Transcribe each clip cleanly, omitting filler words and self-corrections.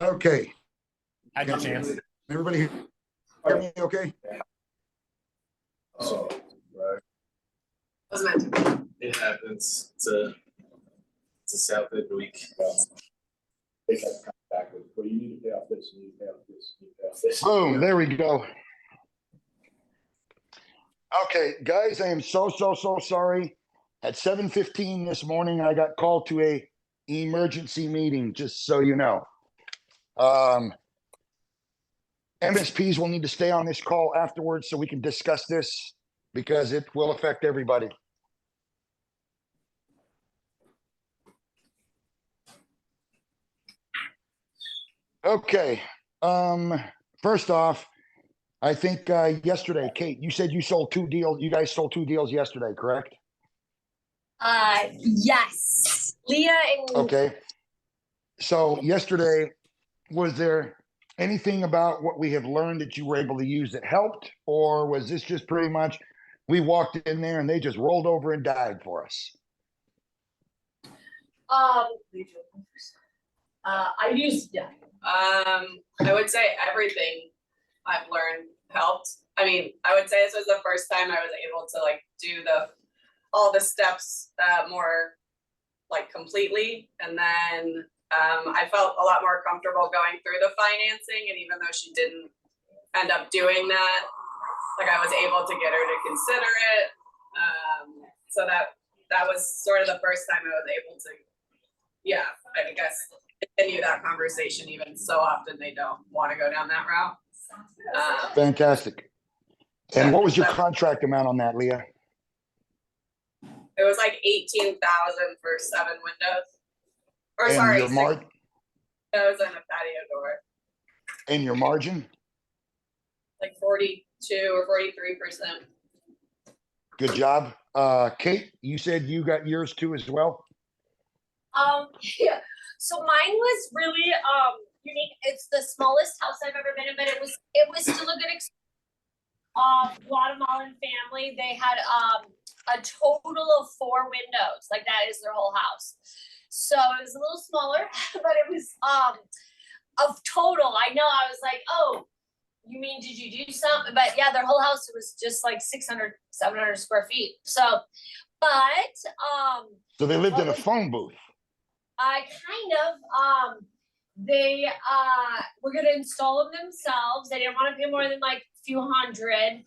Okay, Had your chance. everybody hear me okay? Oh, right. It happens. It's a South End week. They kept coming back with, well, you need to pay off this, you need to pay off this, you need to pay off this. Boom, there we go. Okay, guys, I am so sorry. At 7:15 this morning, I got called to a emergency meeting, just so you know. MSPs will need to stay on this call afterwards so we can discuss this because it will affect everybody. Okay, first off, I think yesterday, Kate, you said you sold 2 deals. You guys sold 2 deals yesterday, correct? Yes. Leah and Okay. So yesterday, was there anything about what we have learned that you were able to use that helped? Or was this just pretty much, we walked in there and they just rolled over and died for us? I used I would say everything I've learned helped. I mean, I would say this was the first time I was able to like do all the steps more like completely. And then I felt a lot more comfortable going through the financing. And even though she didn't end up doing that, like I was able to get her to consider it. So that was sort of the first time I was able to, yeah, I guess continue that conversation, even so often they don't want to go down that route. Fantastic. And what was your contract amount on that, Leah? It was like 18,000 for 7 windows. Or And sorry, your margin? windows and a patio door. And your margin? Like 42 or 43%. Good job. Kate, you said you got yours too as well? yeah. So mine was really unique. It's the smallest house I've ever been in, but it was still a good experience. Guatemalan family. They had a total of 4 windows. Like that is their whole house. So it was a little smaller, but it was of total. I know I was like, oh, you mean did you do something? But yeah, their whole house was just like 600, 700 square feet. So, but So they lived in a phone booth. I kind of they were gonna install them themselves. They didn't want to pay more than like a few hundred.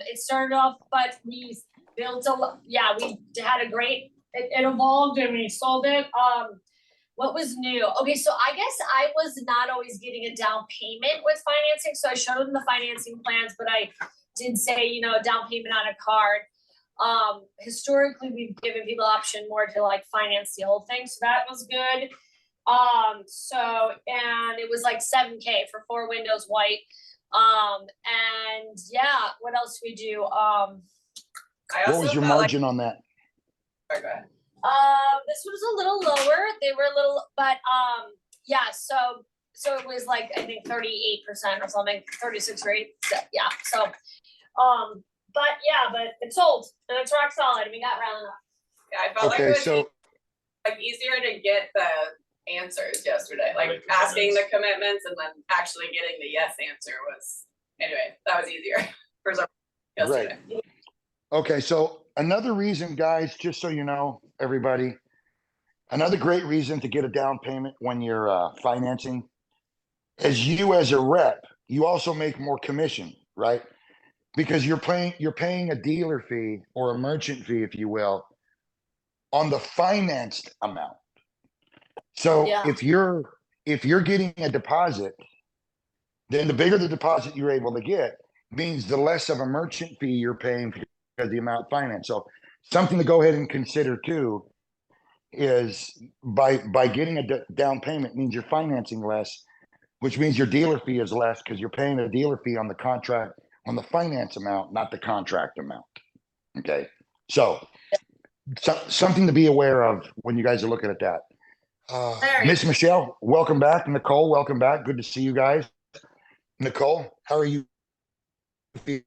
It started off, but we built we had a great, it evolved and we sold it. What was new? Okay, so I guess I was not always getting a down payment with financing. So I showed them the financing plans, but I did say, down payment on a card. Historically, we've given people option more to like finance the whole thing. So that was good. And it was like 7K for 4 windows white. And yeah, what else do we do? What was your margin on that? Sorry, go ahead. This was a little lower. They were a little, but yeah. So it was like I think 38% or something, 36 or 8. Yeah. So, but it sold and it's rock solid. We got round enough. Yeah, I felt Okay, like it so was like easier to get the answers yesterday. Like asking the commitments and then actually getting the yes answer was, anyway, that was easier for some yesterday. Right. Okay, so another reason, guys, just so you know, everybody, another great reason to get a down payment when you're financing is you as a rep, you also make more commission, right? Because you're paying a dealer fee or a merchant fee, if you will, on the financed amount. So Yeah. if you're getting a deposit, then the bigger the deposit you're able to get means the less of a merchant fee you're paying because of the amount financed. So something to go ahead and consider too is by getting a down payment means you're financing less, which means your dealer fee is less because you're paying a dealer fee on the contract, on the finance amount, not the contract amount. Okay. So something to be aware of when you guys are looking at that. Miss Michelle, welcome back. Nicole, welcome back. Good to see you guys. Nicole, how are you? Dude,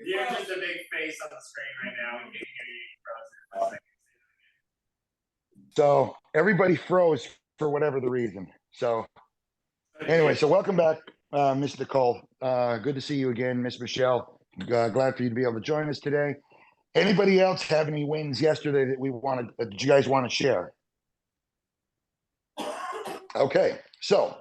you're just a big face face on the screen right now. We can't hear you. You're frozen. So everybody froze for whatever the reason. So anyway, so welcome back, Ms. Nicole. Good to see you again, Miss Michelle. Glad for you to be able to join us today. Anybody else have any wins yesterday that we wanted, that you guys want to share? Okay, so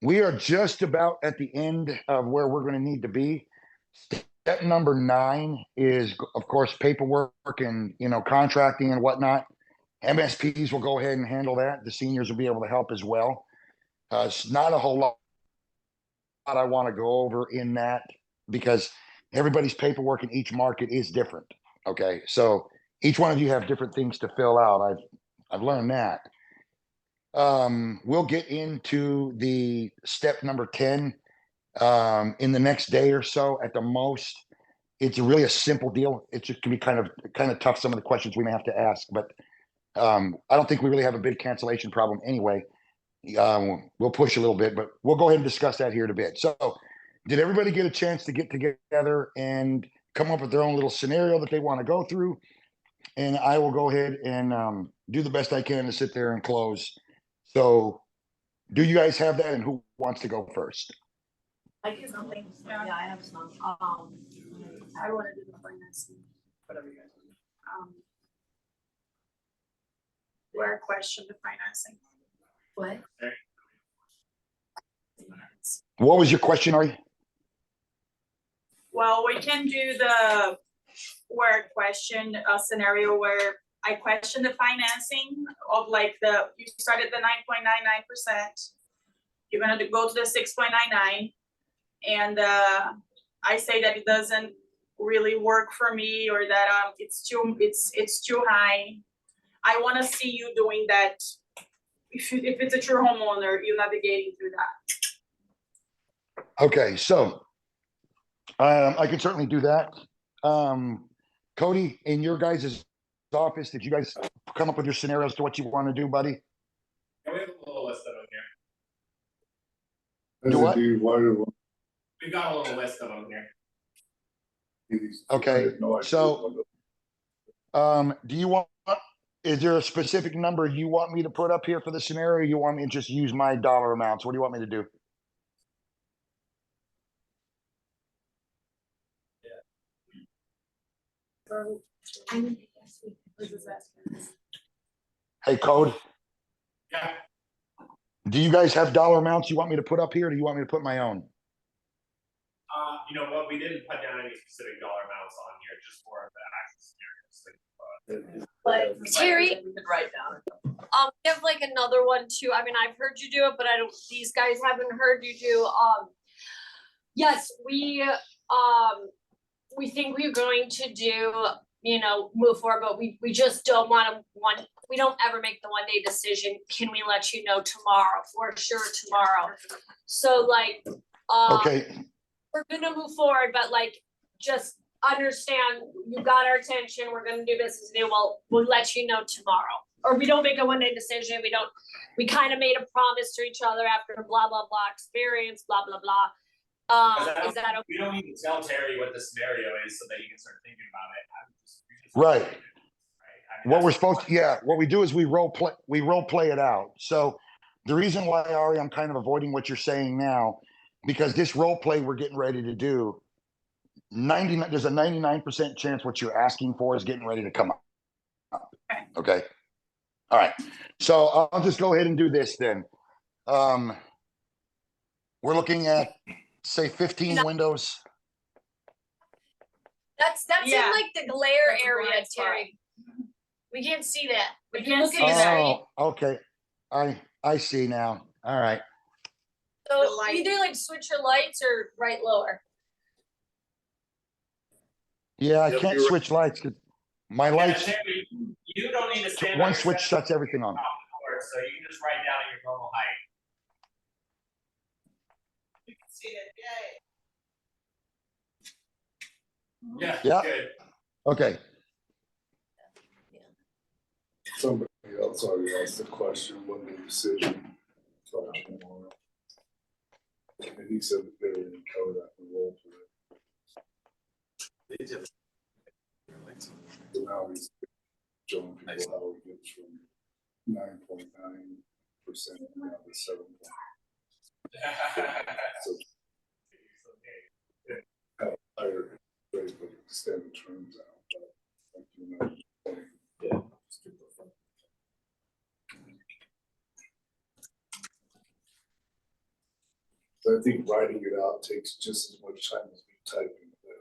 we are just about at the end of where we're going to need to be. Step number 9 is, of course, paperwork and, you know, contracting and whatnot. MSPs will go ahead and handle that. The seniors will be able to help as well. It's not a whole lot I want to go over in that because everybody's paperwork in each market is different. Okay, so each one of you have different things to fill out. I've learned that. We'll get into the step number 10 in the next day or so at the most. It's really a simple deal. It just can be kind of tough, some of the questions we may have to ask, but I don't think we really have a big cancellation problem anyway. We'll push a little bit, but we'll go ahead and discuss that here in a bit. So did everybody get a chance to get together and come up with their own little scenario that they want to go through? And I will go ahead and do the best I can to sit there and close. So do you guys have that, and who wants to go first? I do something. Yeah, I have some. I want to do the financing. Whatever you guys want. Where question the financing. What? What was your question, Ari? Well, we can do the where question a scenario where I question the financing of like you started the 9.99%. You're gonna go to the 6.99, and I say that it doesn't really work for me, or that it's too high. I want to see you doing that. If it's a true homeowner, you're navigating through that. Okay, so I can certainly do that. Cody, in your guys' office, did you guys come up with your scenarios to what you want to do, buddy? Yeah, we have a little list of them here. Do what? We got a little list of them here. Okay, so do you want, is there a specific number you want me to put up here for the scenario? You want me to just use my dollar amounts? What do you want me to do? Hey, Code, Yeah. do you guys have dollar amounts you want me to put up here, or do you want me to put my own? You know what? We didn't put down any specific dollar amounts on here, just for the actual scenarios. But Terry, We could write down. we have like another one too. I mean, I've heard you do it, but these guys haven't heard you do. Yes, we think we're going to do, you know, move forward, but we just don't we don't ever make the 1-day decision. Can we let you know tomorrow? For sure tomorrow. So like, Okay, we're gonna move forward, but like, just understand, you got our attention, we're gonna do business today, we'll let you know tomorrow. Or we don't make a 1-day decision, we kind of made a promise to each other after blah, blah, blah, experience, blah, blah, blah. Is that okay? We don't need to tell Terry what the scenario is so that he can start thinking about it. Right. Right? I mean, what we're that's- supposed to, yeah, what we do is we role play it out. So the reason why, Ari, I'm kind of avoiding what you're saying now, because this role play we're getting ready to do, there's a 99% chance what you're asking for is getting ready to come up. Okay. All right. So I'll just go ahead and do this then. We're looking at, say, 15 windows. That's in Yeah. like the glare That's a area, blind spot. Terry. We can't see that. We If you can't look see at the that. screen, Oh, okay. I see now. All right. so The light. either like switch your lights or right lower. Yeah, I Yep, can't you're right. switch lights because my Yeah, lights, Terry, you don't need to stand. one by your switch set shuts everything on. top of the board, so you can just write down at your normal height. You can see it, yay. Yeah. Yeah. Good. Okay. Somebody else already asked the question, what the decision. And he said that they were gonna cover that in the role for now he's showing people how it gets from 9.9% down to 7. So have higher rate, but extend the terms out. But, like, you know, Yeah. so I think writing it out takes just as much time as me typing it there.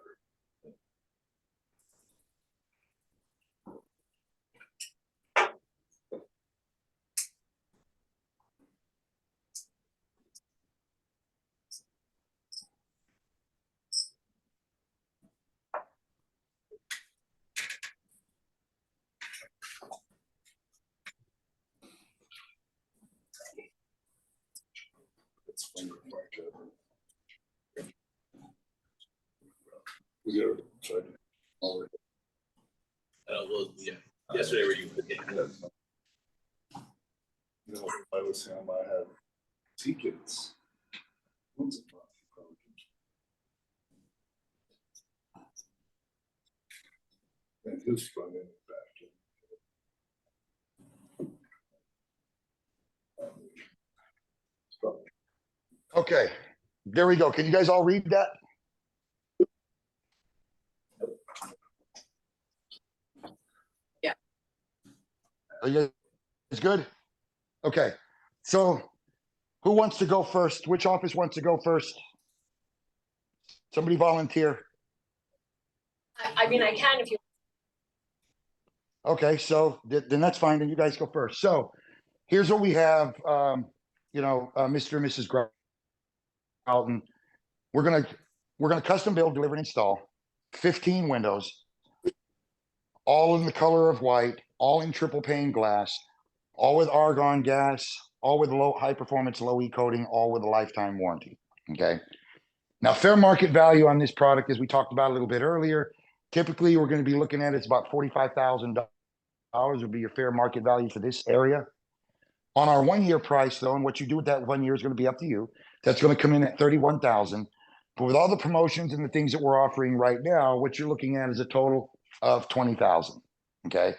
It's fun to write that. We gotta try to. Well, yeah, yesterday were you? You know, I was saying I had tickets. Once upon a time. And his front end back. Okay, there we go. Can you guys all read that? Yeah. Are you guys good? Okay, so who wants to go first? Which office wants to go first? Somebody volunteer. I mean, I can if you. Okay, so then that's fine. Then you guys go first. So here's what we have. Mr. and Mrs. Gralton. We're gonna custom build, deliver, and install 15 windows, all in the color of white, all in triple pane glass, all with argon gas, all with high performance, low E coating, all with a lifetime warranty. Okay. Now, fair market value on this product, as we talked about a little bit earlier, typically we're going to be looking at it's about $45,000 would be your fair market value for this area. On our 1 year price, though, and what you do with that 1 year is going to be up to you. That's going to come in at $31,000. But with all the promotions and the things that we're offering right now, what you're looking at is a total of $20,000. Okay.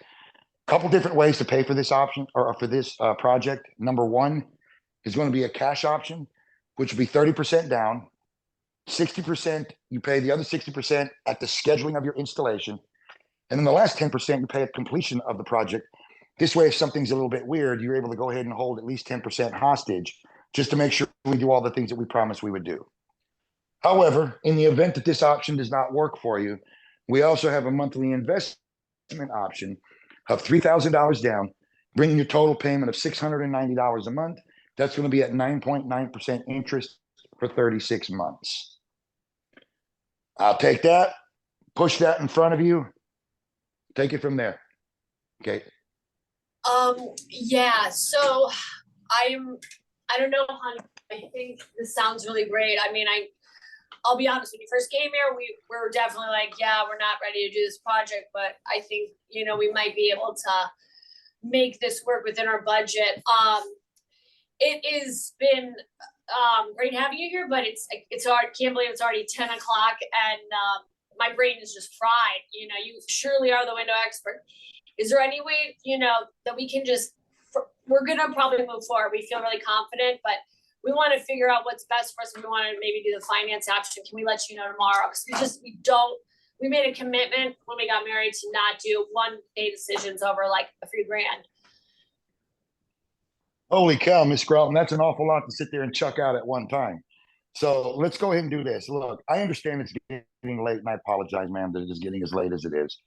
Couple different ways to pay for this option or for this project. Number one is going to be a cash option, which will be 30% down. 60%, you pay the other 60% at the scheduling of your installation. And then the last 10% you pay at completion of the project. This way, if something's a little bit weird, you're able to go ahead and hold at least 10% hostage just to make sure we do all the things that we promised we would do. However, in the event that this option does not work for you, we also have a monthly investment option of $3,000 down, bringing your total payment of $690 a month. That's going to be at 9.9% interest for 36 months. I'll take that, push that in front of you, take it from there. Okay. Yeah, so I don't know, honey, I think this sounds really great. I mean, I'll be honest, when you first came here, we were definitely like, yeah, we're not ready to do this project, but I think, we might be able to make this work within our budget. It has been great having you here, but it's hard. Can't believe it's already 10 o'clock and my brain is just fried. You surely are the window expert. Is there any way, that we can we're going to probably move forward. We feel really confident, but we want to figure out what's best for us. And we want to maybe do the finance option. Can we let you know tomorrow? Because we made a commitment when we got married to not do one day decisions over like a few grand. Holy cow, Miss Gralton, that's an awful lot to sit there and chuck out at one time. So let's go ahead and do this. Look, I understand it's getting late, and I apologize, ma'am, that it is getting as late as it is.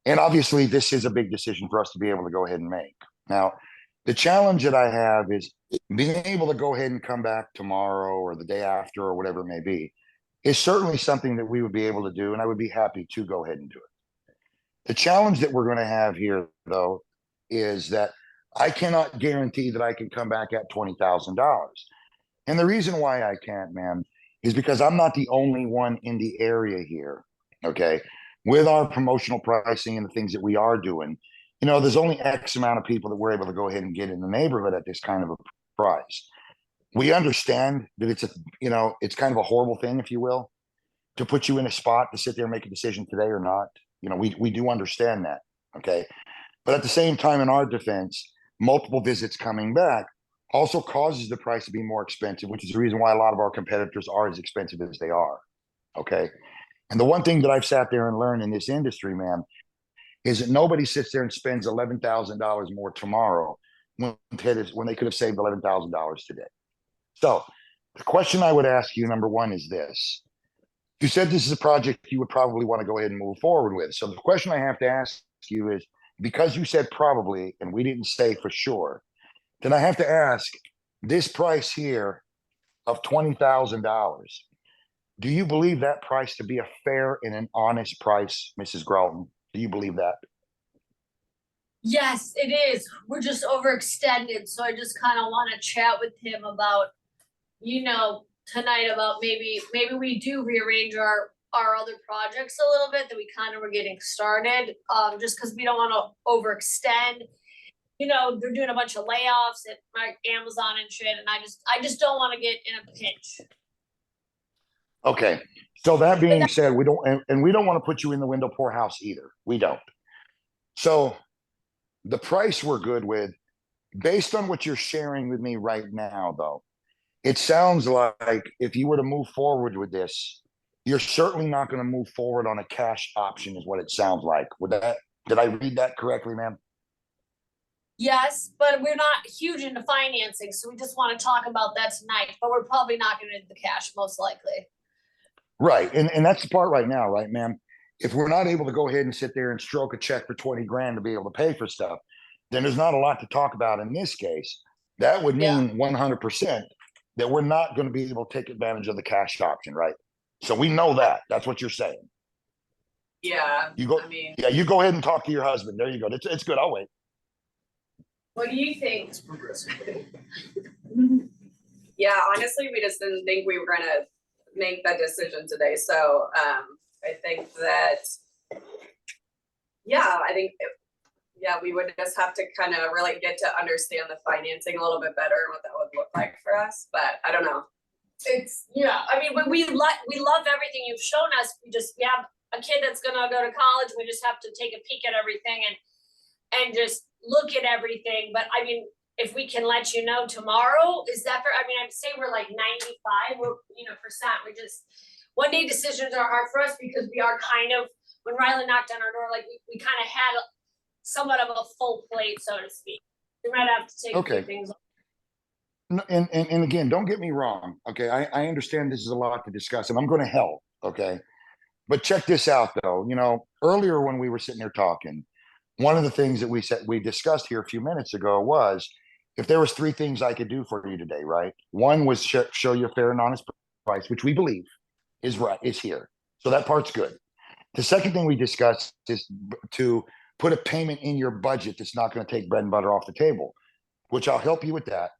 And obviously, this is a big decision for us to be able to go ahead and make. Now, the challenge that I have is being able to go ahead and come back tomorrow or the day after or whatever it may be is certainly something that we would be able to do, and I would be happy to go ahead and do it. The challenge that we're going to have here, though, is that I cannot guarantee that I can come back at $20,000. And the reason why I can't, ma'am, is because I'm not the only one in the area here, okay? With our promotional pricing and the things that we are doing, there's only X amount of people that we're able to go ahead and get in the neighborhood at this kind of a price. We understand that it's kind of a horrible thing, if you will, to put you in a spot to sit there and make a decision today or not. You know, we do understand that. Okay. But at the same time, in our defense, multiple visits coming back also causes the price to be more expensive, which is the reason why a lot of our competitors are as expensive as they are. Okay. And the one thing that I've sat there and learned in this industry, man, is that nobody sits there and spends $11,000 more tomorrow when they could have saved $11,000 today. So the question I would ask you, number one, is this. You said this is a project you would probably want to go ahead and move forward with. So the question I have to ask you is, because you said probably, and we didn't say for sure, then I have to ask, this price here of $20,000, do you believe that price to be a fair and an honest price, Mrs. Gralton? Do you believe that? Yes, it is. We're just overextended, so I just kind of want to chat with him about, tonight about maybe we do rearrange our other projects a little bit that we kind of were getting started, just because we don't want to overextend. They're doing a bunch of layoffs at like Amazon and shit, and I just don't want to get in a pinch. Okay. So that being said, we don't, and we don't want to put you in the window poorhouse either. We don't. So the price we're good with, based on what you're sharing with me right now, though, it sounds like if you were to move forward with this, you're certainly not going to move forward on a cash option, is what it sounds like. Did I read that correctly, ma'am? Yes, but we're not huge into financing, so we just want to talk about that tonight, but we're probably not going to do the cash, most likely. Right. And that's the part right now, right, ma'am? If we're not able to go ahead and sit there and stroke a check for 20 grand to be able to pay for stuff, then there's not a lot to talk about in this case. That would mean 100% that we're not going to be able to take advantage of the cash option, right? So we know that. That's what you're saying. Yeah, You go, I mean, yeah, you go ahead and talk to your husband. There you go. It's good. I'll wait. What do you think? It's progressive. yeah, honestly, we just didn't think we were gonna make that decision today, so, I think that, we would just have to kind of really get to understand the financing a little bit better and what that would look like for us, but I don't know. I mean, we love everything you've shown us. We have a kid that's gonna go to college. We just have to take a peek at everything and just look at everything. But I mean, if we can let you know tomorrow, is that fair? I mean, I'd say we're like 95 percent. One day decisions are hard for us because we are kind of, when Rylan knocked on our door, like we kind of had somewhat of a full plate, so to speak. We might have to take a few things off. And again, don't get me wrong. Okay. I understand this is a lot to discuss and I'm going to help. Okay. But check this out though. Earlier when we were sitting there talking, one of the things that we discussed here a few minutes ago was if there was 3 things I could do for you today, right? One was show you a fair and honest price, which we believe is here. So that part's good. The second thing we discussed is to put a payment in your budget that's not going to take bread and butter off the table, which I'll help you with that.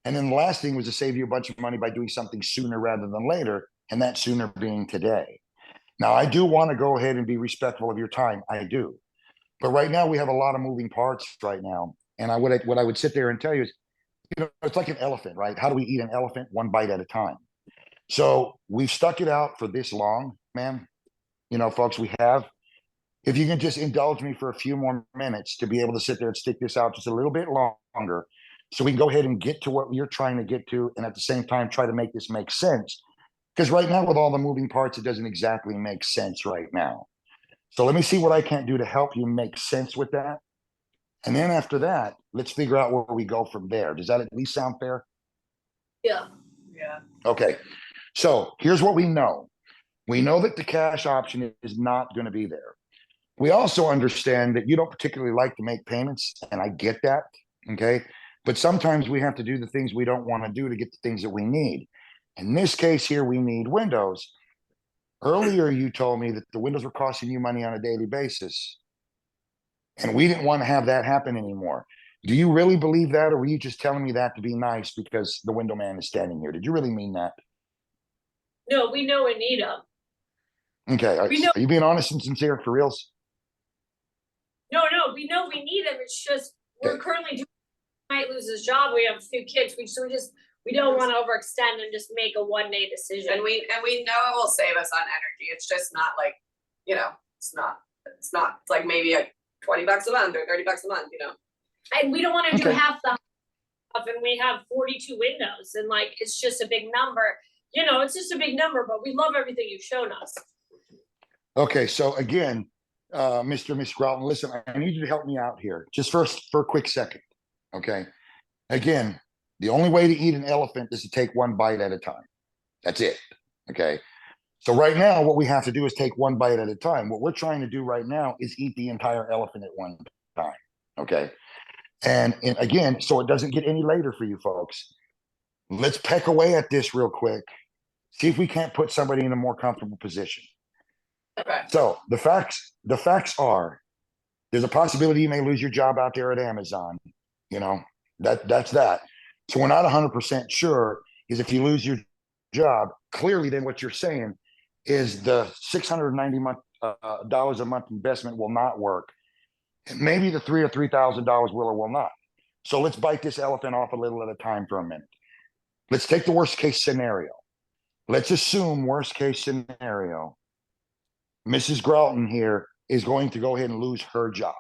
And then the last thing was to save you a bunch of money by doing something sooner rather than later, and that sooner being today. Now, I do want to go ahead and be respectful of your time. I do. But right now, we have a lot of moving parts right now. And what I would sit there and tell you is, it's like an elephant, right? How do we eat an elephant? One bite at a time. So we've stuck it out for this long, man. Folks, we have. If you can just indulge me for a few more minutes to be able to sit there and stick this out just a little bit longer, so we can go ahead and get to what you're trying to get to, and at the same time, try to make this make sense. Because right now, with all the moving parts, it doesn't exactly make sense right now. So let me see what I can do to help you make sense with that. And then after that, let's figure out where we go from there. Does that at least sound fair? Yeah. Yeah. Okay. So here's what we know. We know that the cash option is not going to be there. We also understand that you don't particularly like to make payments, and I get that. Okay. But sometimes we have to do the things we don't want to do to get the things that we need. In this case here, we need windows. Earlier, you told me that the windows were costing you money on a daily basis. And we didn't want to have that happen anymore. Do you really believe that? Or were you just telling me that to be nice because the window man is standing here? Did you really mean that? No, we know we need them. Okay. Are you being honest and sincere for reals? No, we know we need them. It's just, we're currently doing, might lose his job. We have a few kids. We don't want to overextend and just make a one-day decision. And we know it will save us on energy. It's just not like, it's not It's not, it's like maybe a $20 a month or $30 a month, you know? And we don't wanna do Okay. half the stuff, and we have 42 windows, and like, it's just a big number. You know, it's just a big number, but we love everything you've shown us. Okay, so again, Mr. and Miss Grouton, listen, I need you to help me out here, just first for a quick second, okay? Again, the only way to eat an elephant is to take one bite at a time. That's it, okay? So right now, what we have to do is take one bite at a time. What we're trying to do right now is eat the entire elephant at one time, okay? And again, so it doesn't get any later for you folks. Let's peck away at this real quick. See if we can't put somebody in a more comfortable position. Okay. So the facts are, there's a possibility you may lose your job out there at Amazon. You know, that's that. So we're not 100% sure is if you lose your job, clearly then what you're saying is the $690 dollars a month investment will not work. Maybe the $3,000 or $3,000 will or will not. So let's bite this elephant off a little at a time for a minute. Let's take the worst case scenario. Let's assume worst case scenario. Mrs. Grouton here is going to go ahead and lose her job.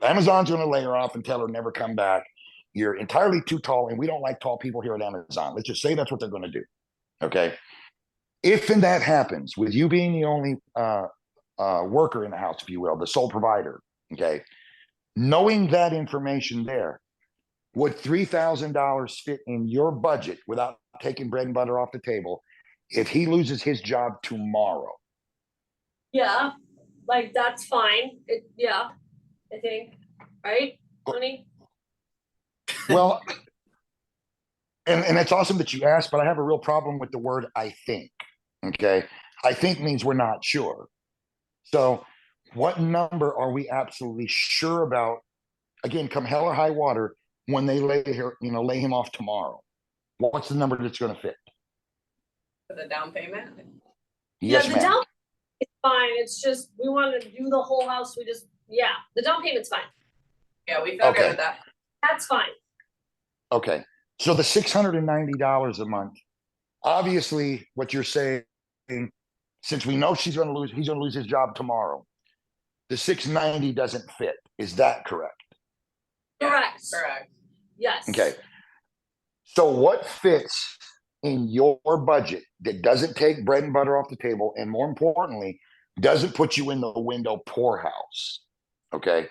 Amazon's going to lay her off and tell her never come back. You're entirely too tall, and we don't like tall people here at Amazon. Let's just say that's what they're going to do. Okay. If and that happens, with you being the only worker in the house, if you will, the sole provider, okay, knowing that information there, would $3,000 fit in your budget without taking bread and butter off the table if he loses his job tomorrow? Yeah, like, that's fine. Yeah, I think, right, honey? Well, and it's awesome that you asked, but I have a real problem with the word I think. Okay. I think means we're not sure. So what number are we absolutely sure about? Again, come hell or high water, when they lay him off tomorrow, what's the number that's going to fit? For the down payment? Yes, Yeah, the ma'am. down payment's fine. It's just, we want to do the whole house. The down payment's fine. Yeah, we feel Okay. good with that. That's fine. Okay. So the $690 a month, obviously what you're saying, since we know he's going to lose his job tomorrow, the $690 doesn't fit. Is that correct? Yeah, Correct. Correct. Yes. Okay. So what fits in your budget that doesn't take bread and butter off the table, and more importantly, doesn't put you in the window poorhouse? Okay.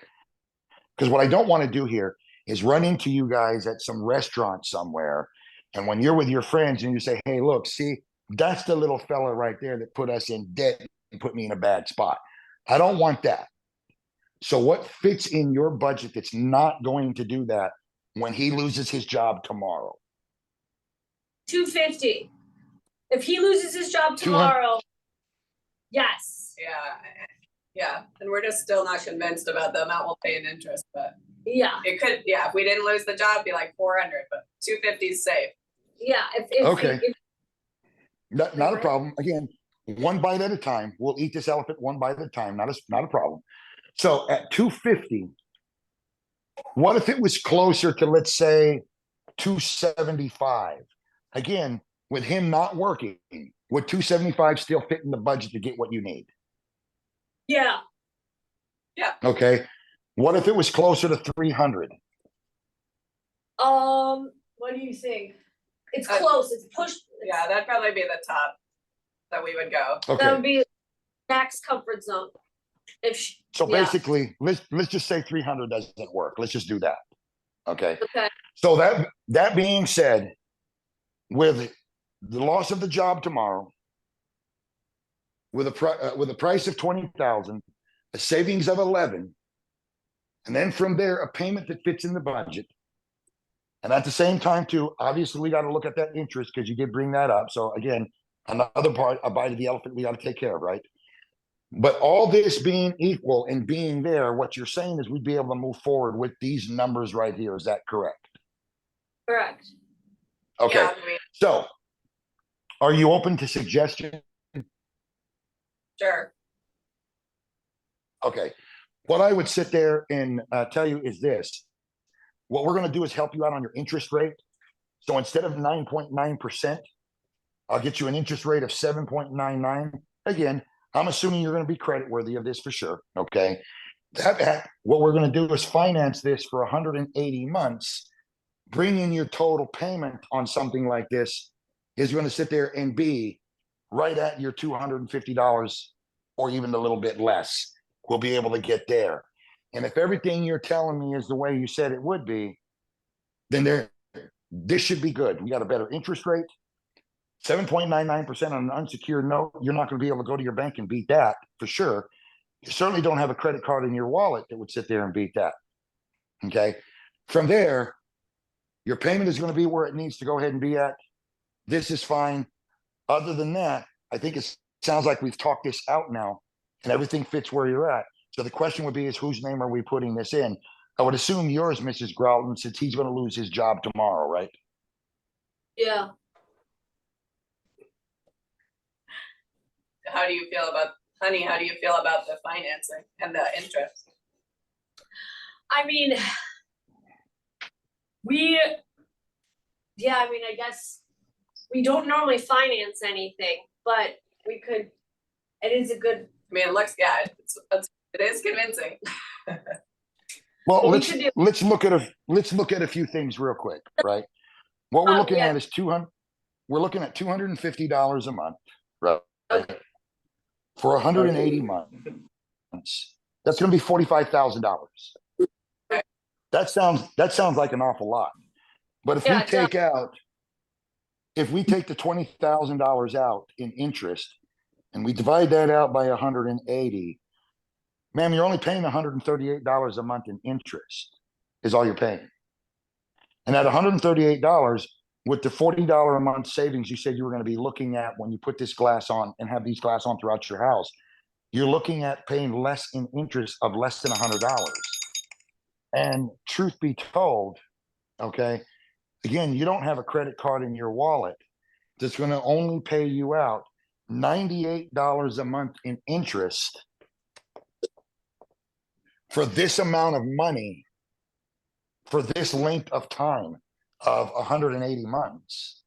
Because what I don't want to do here is run into you guys at some restaurant somewhere, and when you're with your friends and you say, hey, look, see, that's the little fella right there that put us in debt and put me in a bad spot. I don't want that. So what fits in your budget that's not going to do that when he loses his job tomorrow? $250. If he loses his job 200. tomorrow, yes. Yeah, and we're just still not convinced about the amount we'll pay in interest, but Yeah, it could, yeah, if we didn't lose the job, it'd be like 400, but 250 is safe. yeah. If Okay. if- Not a problem. Again, one bite at a time. We'll eat this elephant one bite at a time. Not a problem. So at 250, what if it was closer to, let's say, 275? Again, with him not working, would 275 still fit in the budget to get what you need? yeah, Okay. What if it was closer to 300? what do you think? It's close. It's pushed. Yeah, that'd probably be the top that we would go. That Okay. would be max comfort zone. So yeah. basically, let's just say 300 doesn't work. Let's just do that. Okay. Okay. So that being said, with the loss of the job tomorrow, with a price of 20,000, a savings of 11, and then from there a payment that fits in the budget, and at the same time too, obviously we got to look at that interest because you did bring that up. So again, another part, a bite of the elephant we got to take care of, right? But all this being equal and being there, what you're saying is we'd be able to move forward with these numbers right here. Is that correct? Correct. Okay. Yeah, I mean, So are you open to suggestion? sure. Okay. What I would sit there and tell you is this. What we're going to do is help you out on your interest rate. So instead of 9.9%, I'll get you an interest rate of 7.99. Again, I'm assuming you're going to be credit worthy of this for sure. Okay. What we're going to do is finance this for 180 months. Bring in your total payment on something like this is going to sit there and be right at your $250 or even a little bit less. We'll be able to get there. And if everything you're telling me is the way you said it would be, then this should be good. We got a better interest rate, 7.99% on an unsecured note. You're not going to be able to go to your bank and beat that for sure. You certainly don't have a credit card in your wallet that would sit there and beat that. Okay. From there, your payment is going to be where it needs to go ahead and be at. This is fine. Other than that, I think it sounds like we've talked this out now and everything fits where you're at. So the question would be is whose name are we putting this in? I would assume yours, Mrs. Grauton, since he's going to lose his job tomorrow, right? Yeah. How do you feel about, honey, how do you feel about the financing and the interest? I mean, I guess we don't normally finance anything, but we could, it is a good, I mean, it looks, yeah, it is convincing. Well, Well, we let's could do- let's look at a few things real quick, right? What we're looking yeah. at is 200. We're looking at $250 a month, right? Okay. For 180 months. That's going to be $45,000. That sounds like an awful lot. But if Yeah, we it does. if we take the $20,000 out in interest and we divide that out by 180, ma'am, you're only paying $138 a month in interest is all you're paying. And at $138 with the $40 a month savings you said you were going to be looking at when you put this glass on and have these glass on throughout your house, you're looking at paying less in interest of less than $100. And truth be told, okay, again, you don't have a credit card in your wallet that's going to only pay you out $98 a month in interest for this amount of money for this length of time of 180 months.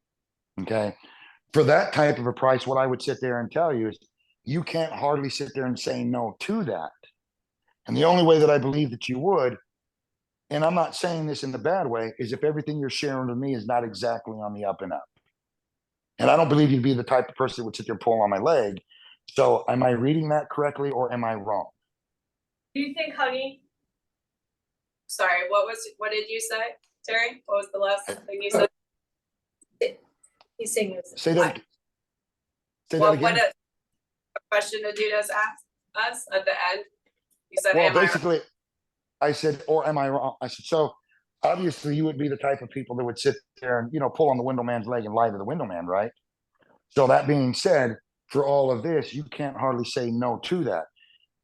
Okay. For that type of a price, what I would sit there and tell you is you can't hardly sit there and say no to that. And the only way that I believe that you would, and I'm not saying this in the bad way, is if everything you're sharing with me is not exactly on the up and up. And I don't believe you'd be the type of person that would sit there and pull on my leg. So am I reading that correctly or am I wrong? Do you think, honey? Sorry, what did you say, Terry? What was the last thing you said? He's saying this. Say that. Say that What again. a question did you just ask us at the end? You said, Well, am I right? basically, I said, or am I wrong? I said, so obviously you would be the type of people that would sit there and, pull on the window man's leg and lie to the window man, right? So that being said, for all of this, you can't hardly say no to that.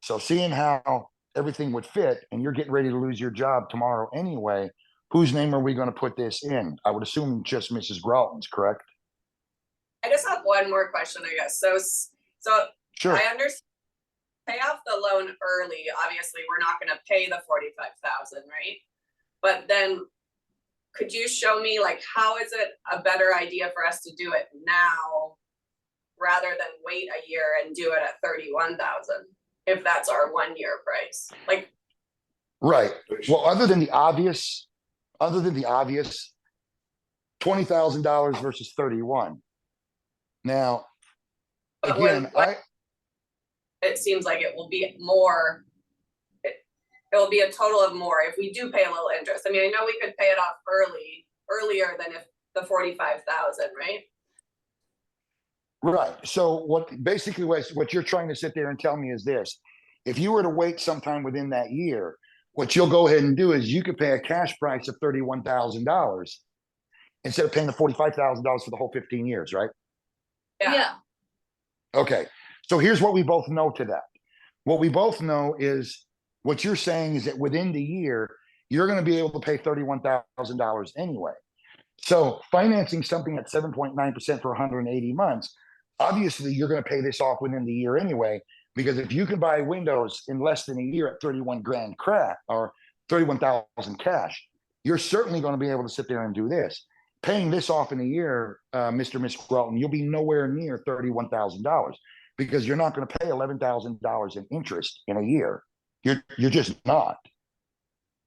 So seeing how everything would fit and you're getting ready to lose your job tomorrow anyway, whose name are we going to put this in? I would assume just Mrs. Grauton's, correct? I just have one more question, I guess. So Sure. I understand pay off the loan early. Obviously, we're not going to pay the 45,000, right? But then could you show me like how is it a better idea for us to do it now rather than wait a year and do it at 31,000 if that's our 1 year price? Like Right. Well, other than the obvious, $20,000 versus 31. Now, But again, it seems like it will be more. It will be a total of more if we do pay a little interest. I mean, I know we could pay it off earlier than if the 45,000, right? Right. So what you're trying to sit there and tell me is this: if you were to wait sometime within that year, what you'll go ahead and do is you could pay a cash price of $31,000 instead of paying the $45,000 for the whole 15 years, right? Yeah. Okay. So here's what we both know to that. What we both know is what you're saying is that within the year, you're going to be able to pay $31,000 anyway. So financing something at 7.9% for 180 months, obviously you're going to pay this off within the year anyway, because if you can buy windows in less than a year at 31 grand or 31,000 cash, you're certainly going to be able to sit there and do this. Paying this off in a year, Mr. and Miss Grauton, you'll be nowhere near $31,000 because you're not going to pay $11,000 in interest in a year. You're just not.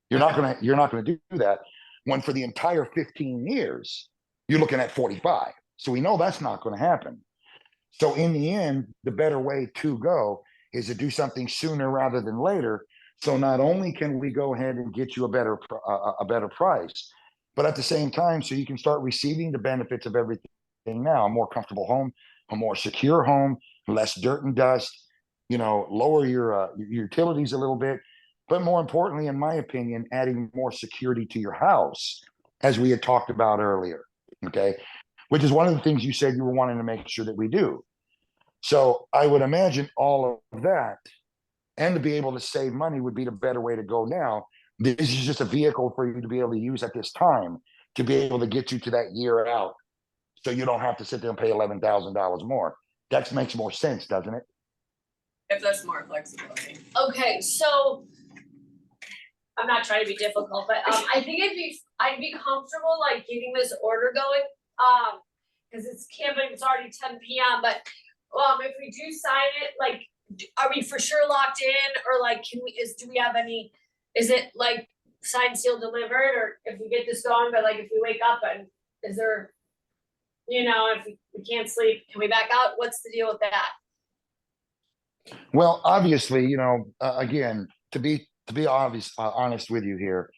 You're not going to do that when for the entire 15 years, you're looking at 45. So we know that's not going to happen. So in the end, the better way to go is to do something sooner rather than later. So not only can we go ahead and get you a better price, but at the same time, so you can start receiving the benefits of everything now, a more comfortable home, a more secure home, less dirt and dust, lower your utilities a little bit. But more importantly, in my opinion, adding more security to your house, as we had talked about earlier, okay? Which is one of the things you said you were wanting to make sure that we do. So I would imagine all of that, and to be able to save money would be the better way to go now. This is just a vehicle for you to be able to use at this time to be able to get you to that year out. So you don't have to sit there and pay $11,000 more. That makes more sense, doesn't it? Gives us more flexibility. Okay, so I'm not trying to be difficult, but I think I'd be comfortable like getting this order going. Because it's camping, it's already 10 p.m. But if we do sign it, like, are we for sure locked in, or like, do we have any? Is it like signed, sealed, delivered, or if we get this going, but like if we wake up and is there, if we can't sleep, can we back out? What's the deal with that? Well, obviously, again, to be honest with you here,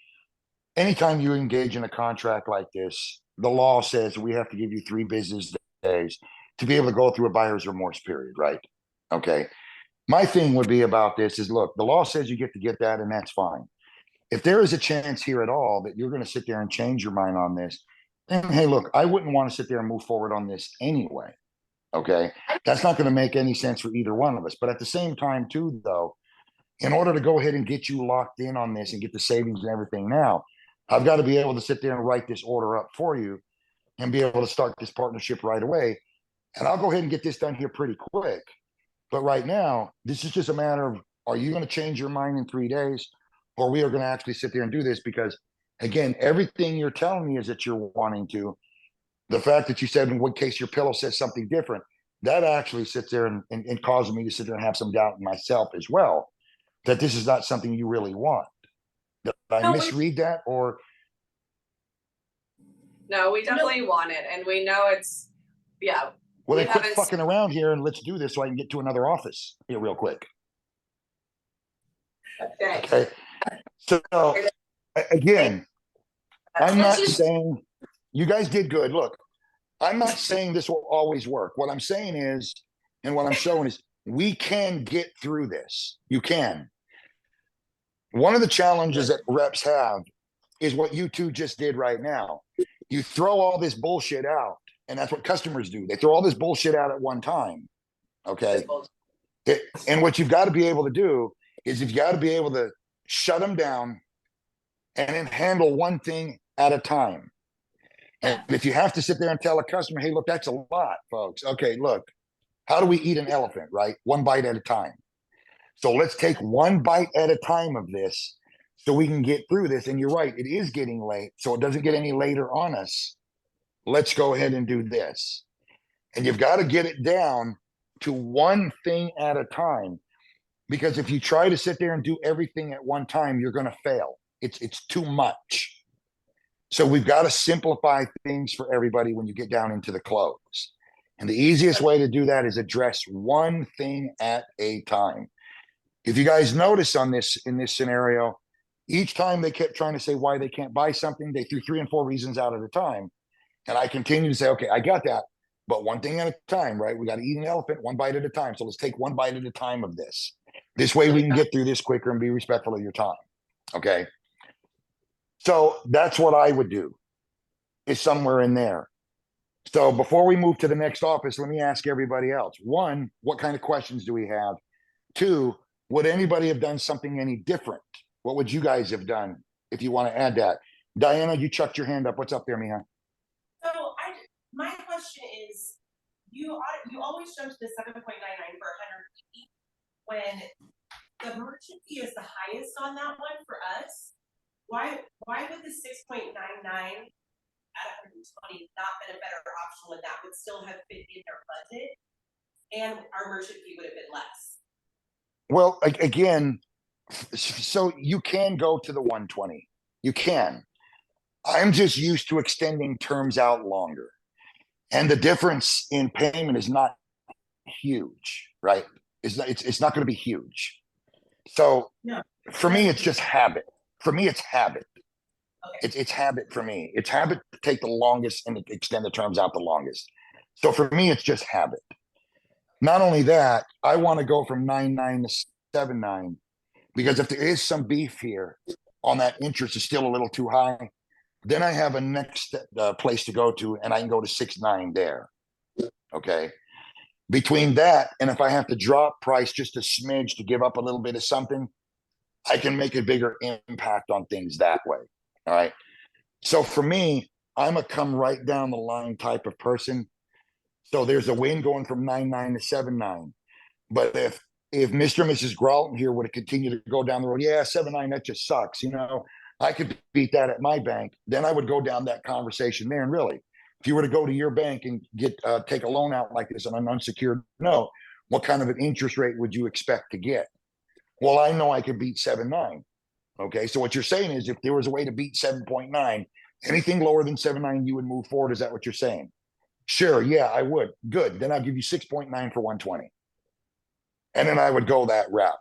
anytime you engage in a contract like this, the law says we have to give you 3 business days to be able to go through a buyer's remorse period, right? Okay. My thing would be about this is, look, the law says you get to get that, and that's fine. If there is a chance here at all that you're going to sit there and change your mind on this, then hey, look, I wouldn't want to sit there and move forward on this anyway. Okay. That's not going to make any sense for either one of us. But at the same time, too, though, in order to go ahead and get you locked in on this and get the savings and everything now, I've got to be able to sit there and write this order up for you and be able to start this partnership right away. And I'll go ahead and get this done here pretty quick. But right now, this is just a matter of, are you going to change your mind in 3 days, or we are going to actually sit there and do this? Because again, everything you're telling me is that you're wanting to. The fact that you said in one case your pillow says something different, that actually sits there and causes me to sit there and have some doubt in myself as well, that this is not something you really want. Did I misread that? Or No, we definitely want it, and we know it's, yeah. well, we then quit haven't- fucking around here and let's do this so I can get to another office here real quick. Thanks. Okay. So again, I'm not Let's just- saying you guys did good. Look, I'm not saying this will always work. What I'm saying is, and what I'm showing is, we can get through this. You can. One of the challenges that reps have is what you two just did right now. You throw all this bullshit out, and that's what customers do. They throw all this bullshit out at one time. Okay. And what you've got to be able to do is you've got to be able to shut them down and then handle one thing at a time. And if you have to sit there and tell a customer, hey, look, that's a lot, folks. Okay, look, how do we eat an elephant, right? One bite at a time. So let's take one bite at a time of this so we can get through this. And you're right, it is getting late, so it doesn't get any later on us. Let's go ahead and do this. And you've got to get it down to one thing at a time, because if you try to sit there and do everything at one time, you're going to fail. It's too much. So we've got to simplify things for everybody when you get down into the close. And the easiest way to do that is address one thing at a time. If you guys notice in this scenario, each time they kept trying to say why they can't buy something, they threw 3 and 4 reasons out at a time. And I continue to say, okay, I got that, but one thing at a time, right? We got to eat an elephant one bite at a time. So let's take one bite at a time of this. This way we can get through this quicker and be respectful of your time. Okay. So that's what I would do, is somewhere in there. So before we move to the next office, let me ask everybody else. 1, what kind of questions do we have? 2, would anybody have done something any different? What would you guys have done if you want to add that? Diana, you chucked your hand up. What's up there, Mija? So my question is, you always jump to the 7.99 for 100 when the merchant fee is the highest on that one for us. Why would the 6.99 at 120 not been a better option when that would still have fit in their budget? and our merchant fee would have been less. Well, again, so you can go to the 120. You can. I'm just used to extending terms out longer. And the difference in payment is not huge, right? It's not going to be huge. So No. for me, it's just habit. For me, it's habit. Okay. It's habit for me. It's habit to take the longest and extend the terms out the longest. So for me, it's just habit. Not only that, I want to go from 9.9 to 7.9 because if there is some beef here on that interest is still a little too high, then I have a next place to go to, and I can go to 6.9 there. Okay. Between that, and if I have to drop price just a smidge to give up a little bit of something, I can make a bigger impact on things that way. All right. So for me, I'm a come right down the line type of person. So there's a win going from 9.9 to 7.9. But if Mr. and Mrs. Gralton here would have continued to go down the road, yeah, 7.9, that just sucks. You know, I could beat that at my bank. Then I would go down that conversation there. And really, if you were to go to your bank and get take a loan out like this on an unsecured note, what kind of an interest rate would you expect to get? Well, I know I could beat 7.9. Okay, so what you're saying is if there was a way to beat 7.9, anything lower than 7.9, you would move forward. Is that what you're saying? Sure, yeah, I would. Good. Then I'll give you 6.9 for 120. And then I would go that route.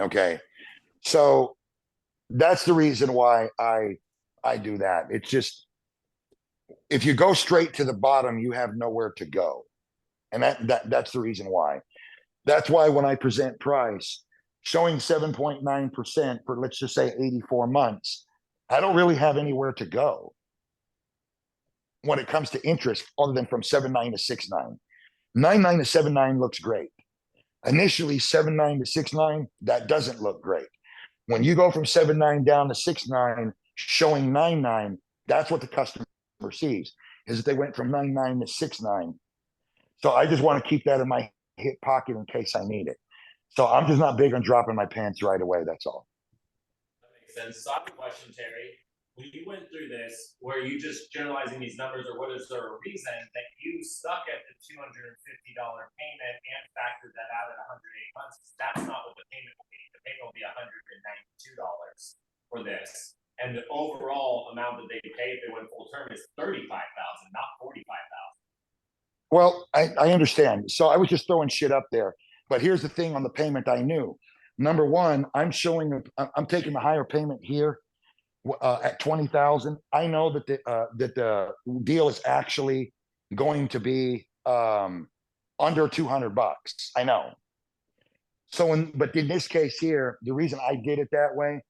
Okay. So that's the reason why I do that. It's just if you go straight to the bottom, you have nowhere to go. And that's the reason why. That's why when I present price, showing 7.9% for let's just say 84 months, I don't really have anywhere to go when it comes to interest other than from 7.9 to 6.9. 9.9 to 7.9 looks great. Initially 7.9 to 6.9, that doesn't look great. When you go from 7.9 down to 6.9, showing 9.9, that's what the customer sees, is that they went from 9.9 to 6.9. So I just want to keep that in my hip pocket in case I need it. So I'm just not big on dropping my pants right away. That's all. That makes sense. So I have a question, Terry. When you went through this, were you just generalizing these numbers, or what is there a reason that you stuck at the $250 payment and factored that out at 108 months? That's not what the payment will be. The payment will be $192 for this. And the overall amount that they pay if they went full term is $35,000, not $45,000. Well, I understand. So I was just throwing shit up there. But here's the thing on the payment I knew. Number one, I'm taking the higher payment here at 20,000. I know that the deal is actually going to be under $200. I know. So but in this case here, the reason I did it that way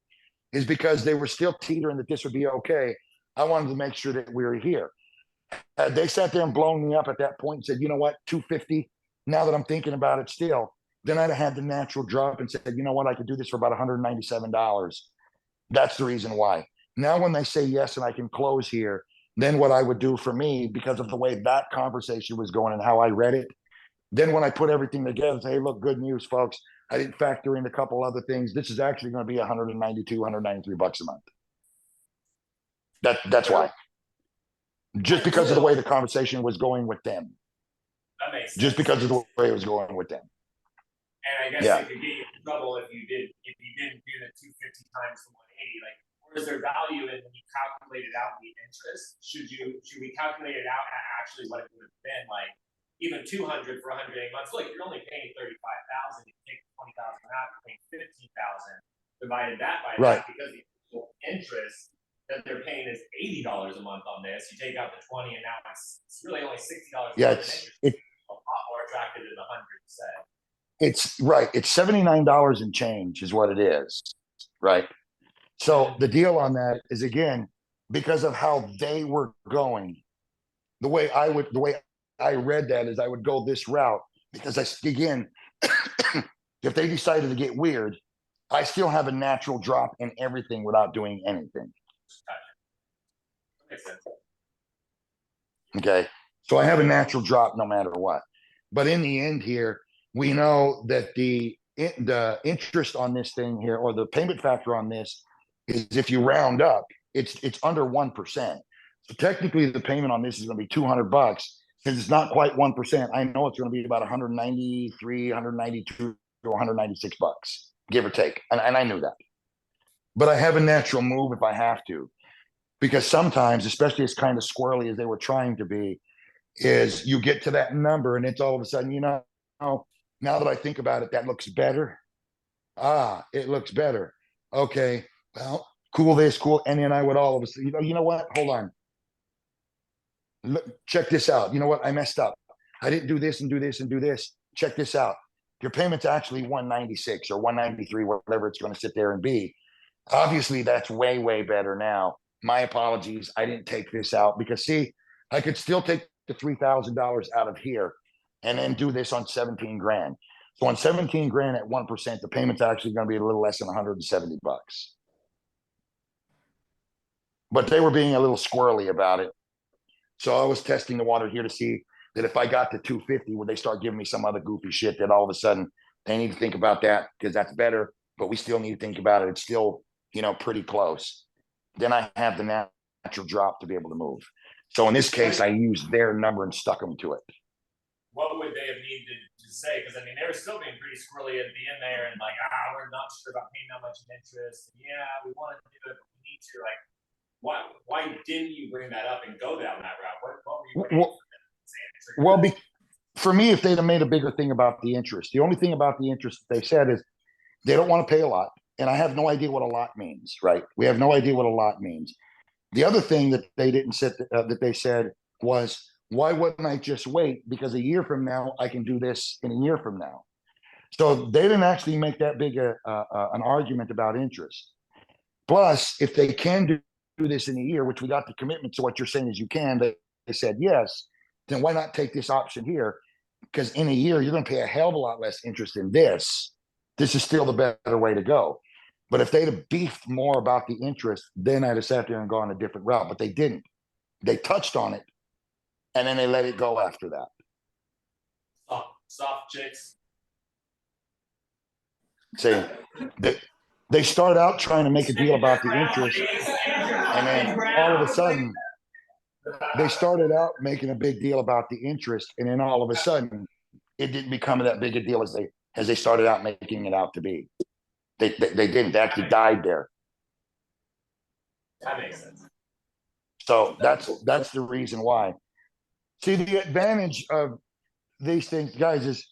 is because they were still teetering that this would be okay. I wanted to make sure that we were here. They sat there and blown me up at that point and said, you know what, 250. Now that I'm thinking about it still, then I'd have had the natural drop and said, you know what, I could do this for about $197. That's the reason why. Now, when they say yes and I can close here, then what I would do for me, because of the way that conversation was going and how I read it, then when I put everything together, say, hey, look, good news, folks. I didn't factor in a couple other things. This is actually going to be $192, $193 a month. That's why. Just because of the way the conversation was going with them. That makes sense. Just because of the way it was going with them. And I guess Yeah. it could get you in trouble if you didn't do the 250 times the 180. Like, where's there value in when you calculated out the interest? Should we calculate it out at actually what it would have been like? Even 200 for 108 months. Look, you're only paying 35,000. You take 20,000 out, you're paying 15,000. Divided that by Right. that, because the interest that they're paying is $80 a month on this. You take out the 20, and now it's really only $60. Yeah, a lot more attractive than the 100 said. it's right. It's $79 and change is what it is. Right. So the deal on that is, again, because of how they were going, the way I read that is I would go this route because again, if they decided to get weird, I still have a natural drop in everything without doing anything. Makes sense. Okay. So I have a natural drop no matter what. But in the end here, we know that the interest on this thing here, or the payment factor on this, is if you round up, it's under 1%. So technically the payment on this is going to be $200. since it's not quite 1%, I know it's going to be about 193, 192 to 196 bucks, give or take. And I knew that. But I have a natural move if I have to, because sometimes, especially as kind of squirrely as they were trying to be, is you get to that number and it's all of a sudden, now that I think about it, that looks better. It looks better. Okay, well, cool this, cool. And then I would all of a sudden, you know what? Hold on. Look, check this out. You know what? I messed up. I didn't do this and do this and do this. Check this out. Your payment's actually 196 or 193, whatever it's going to sit there and be. Obviously, that's way, way better now. My apologies. I didn't take this out because, see, I could still take the $3,000 out of here and then do this on 17 grand. So on 17 grand at 1%, the payment's actually going to be a little less than 170 bucks. But they were being a little squirrely about it. So I was testing the water here to see that if I got to 250, would they start giving me some other goofy shit that all of a sudden they need to think about that because that's better, but we still need to think about it. It's still, pretty close. Then I have the natural drop to be able to move. So in this case, I used their number and stuck them to it. What would they have needed to say? Because I mean, they were still being pretty squirrely at the end there, and like, we're not sure about paying that much in interest. Yeah, we want to do it, but we need to. Like, why didn't you bring that up and go down that route? What were you well, for me, if they'd have made a bigger thing about the interest, the only thing about the interest that they said is they don't want to pay a lot. And I have no idea what a lot means, right? We have no idea what a lot means. The other thing that they didn't say that they said was, why wouldn't I just wait? Because a year from now, I can do this in a year from now. So they didn't actually make that big an argument about interest. Plus, if they can do this in a year, which we got the commitment to what you're saying is you can, they said yes, then why not take this option here? Because in a year, you're going to pay a hell of a lot less interest in this. This is still the better way to go. But if they'd have beefed more about the interest, then I'd have sat there and gone a different route. But they didn't. They touched on it, and then they let it go after that. Soft chicks. See, they start out trying to make a deal about the interest, and then all of a sudden, they started out making a big deal about the interest, and then all of a sudden, it didn't become that big a deal as they started out making it out to be. They didn't. They actually died there. That makes sense. So that's the reason why. See, the advantage of these things, guys, is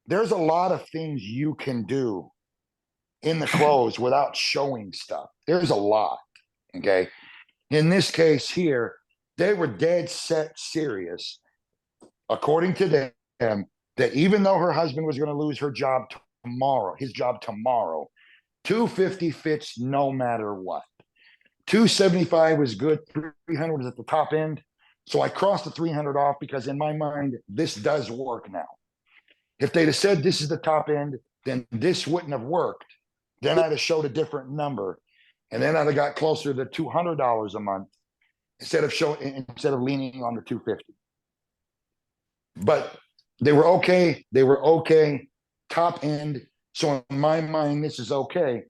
there's a lot of things you can do in the close without showing stuff. There's a lot. Okay. In this case here, they were dead set serious, according to them, that even though her husband was going to lose his job tomorrow, 250 fits no matter what. 275 was good. 300 was at the top end. So I crossed the 300 off because in my mind, this does work now. If they'd have said this is the top end, then this wouldn't have worked. Then I'd have showed a different number. And then I'd have got closer to $200 a month instead of leaning on the 250. But they were okay. They were okay. Top end. So in my mind, this is okay.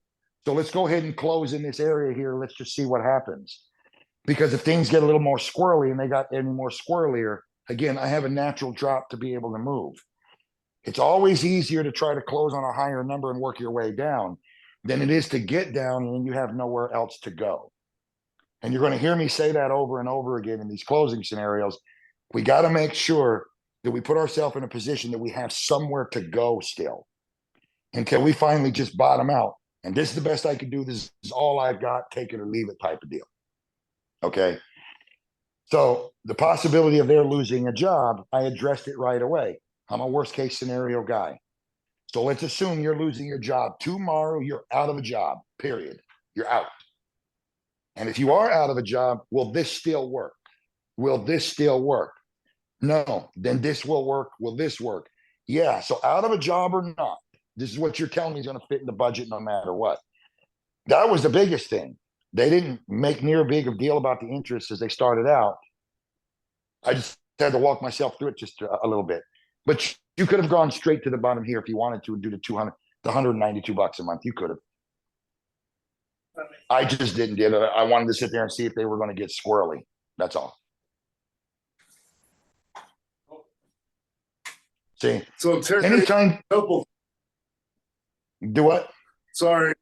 So let's go ahead and close in this area here. Let's just see what happens. Because if things get a little more squirrely and they got any more squirrelier, again, I have a natural drop to be able to move. It's always easier to try to close on a higher number and work your way down than it is to get down and then you have nowhere else to go. And you're going to hear me say that over and over again in these closing scenarios. We got to make sure that we put ourselves in a position that we have somewhere to go still until we finally just bottom out. And this is the best I can do. This is all I've got. Take it or leave it type of deal. Okay. So the possibility of their losing a job, I addressed it right away. I'm a worst case scenario guy. So let's assume you're losing your job tomorrow. You're out of a job, period. You're out. And if you are out of a job, will this still work? Will this still work? No. Then this will work. Will this work? Yeah. So out of a job or not, this is what you're telling me is going to fit in the budget no matter what. That was the biggest thing. They didn't make near a big of deal about the interest as they started out. I just had to walk myself through it just a little bit. But you could have gone straight to the bottom here if you wanted to and do the 192 bucks a month. You could have. I just didn't do it. I wanted to sit there and see if they were going to get squirrely. That's all. See, So Terry, anytime, couple, do what? sorry,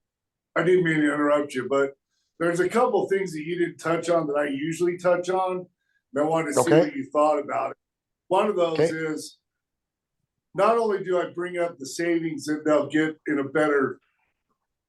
I didn't mean to interrupt you, but there's a couple things that you didn't touch on that I usually touch on. And I wanted to see Okay. what you thought about it. One of those Okay. is not only do I bring up the savings that they'll get in a better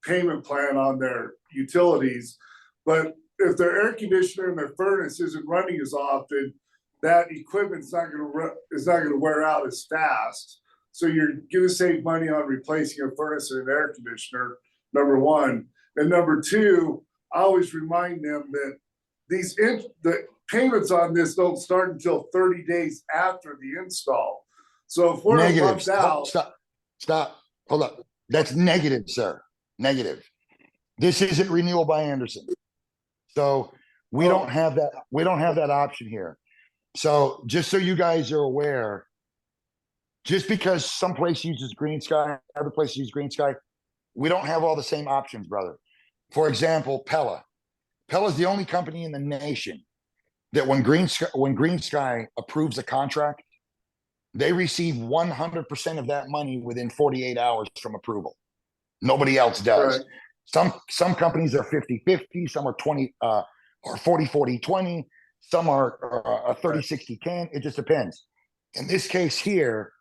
payment plan on their utilities, but if their air conditioner and their furnace isn't running as often, that equipment's not gonna wear out as fast. So you're gonna save money on replacing a furnace and an air conditioner, number one. And number two, I always remind them that the payments on this don't start until 30 days after the install. So if we're a Negative. month out, Stop. Hold up. That's negative, sir. Negative. This isn't renewal by Anderson. So we don't have that. We don't have that option here. So just so you guys are aware, just because some place uses Green Sky, other place uses Green Sky, we don't have all the same options, brother. For example, Pella. Pella is the only company in the nation that when Green Sky approves a contract, they receive 100% of that money within 48 hours from approval. Nobody else does. Right. Some companies are 50-50, some are 20 or 40-40-20, some are a 30-60 can. It just depends. In this case here,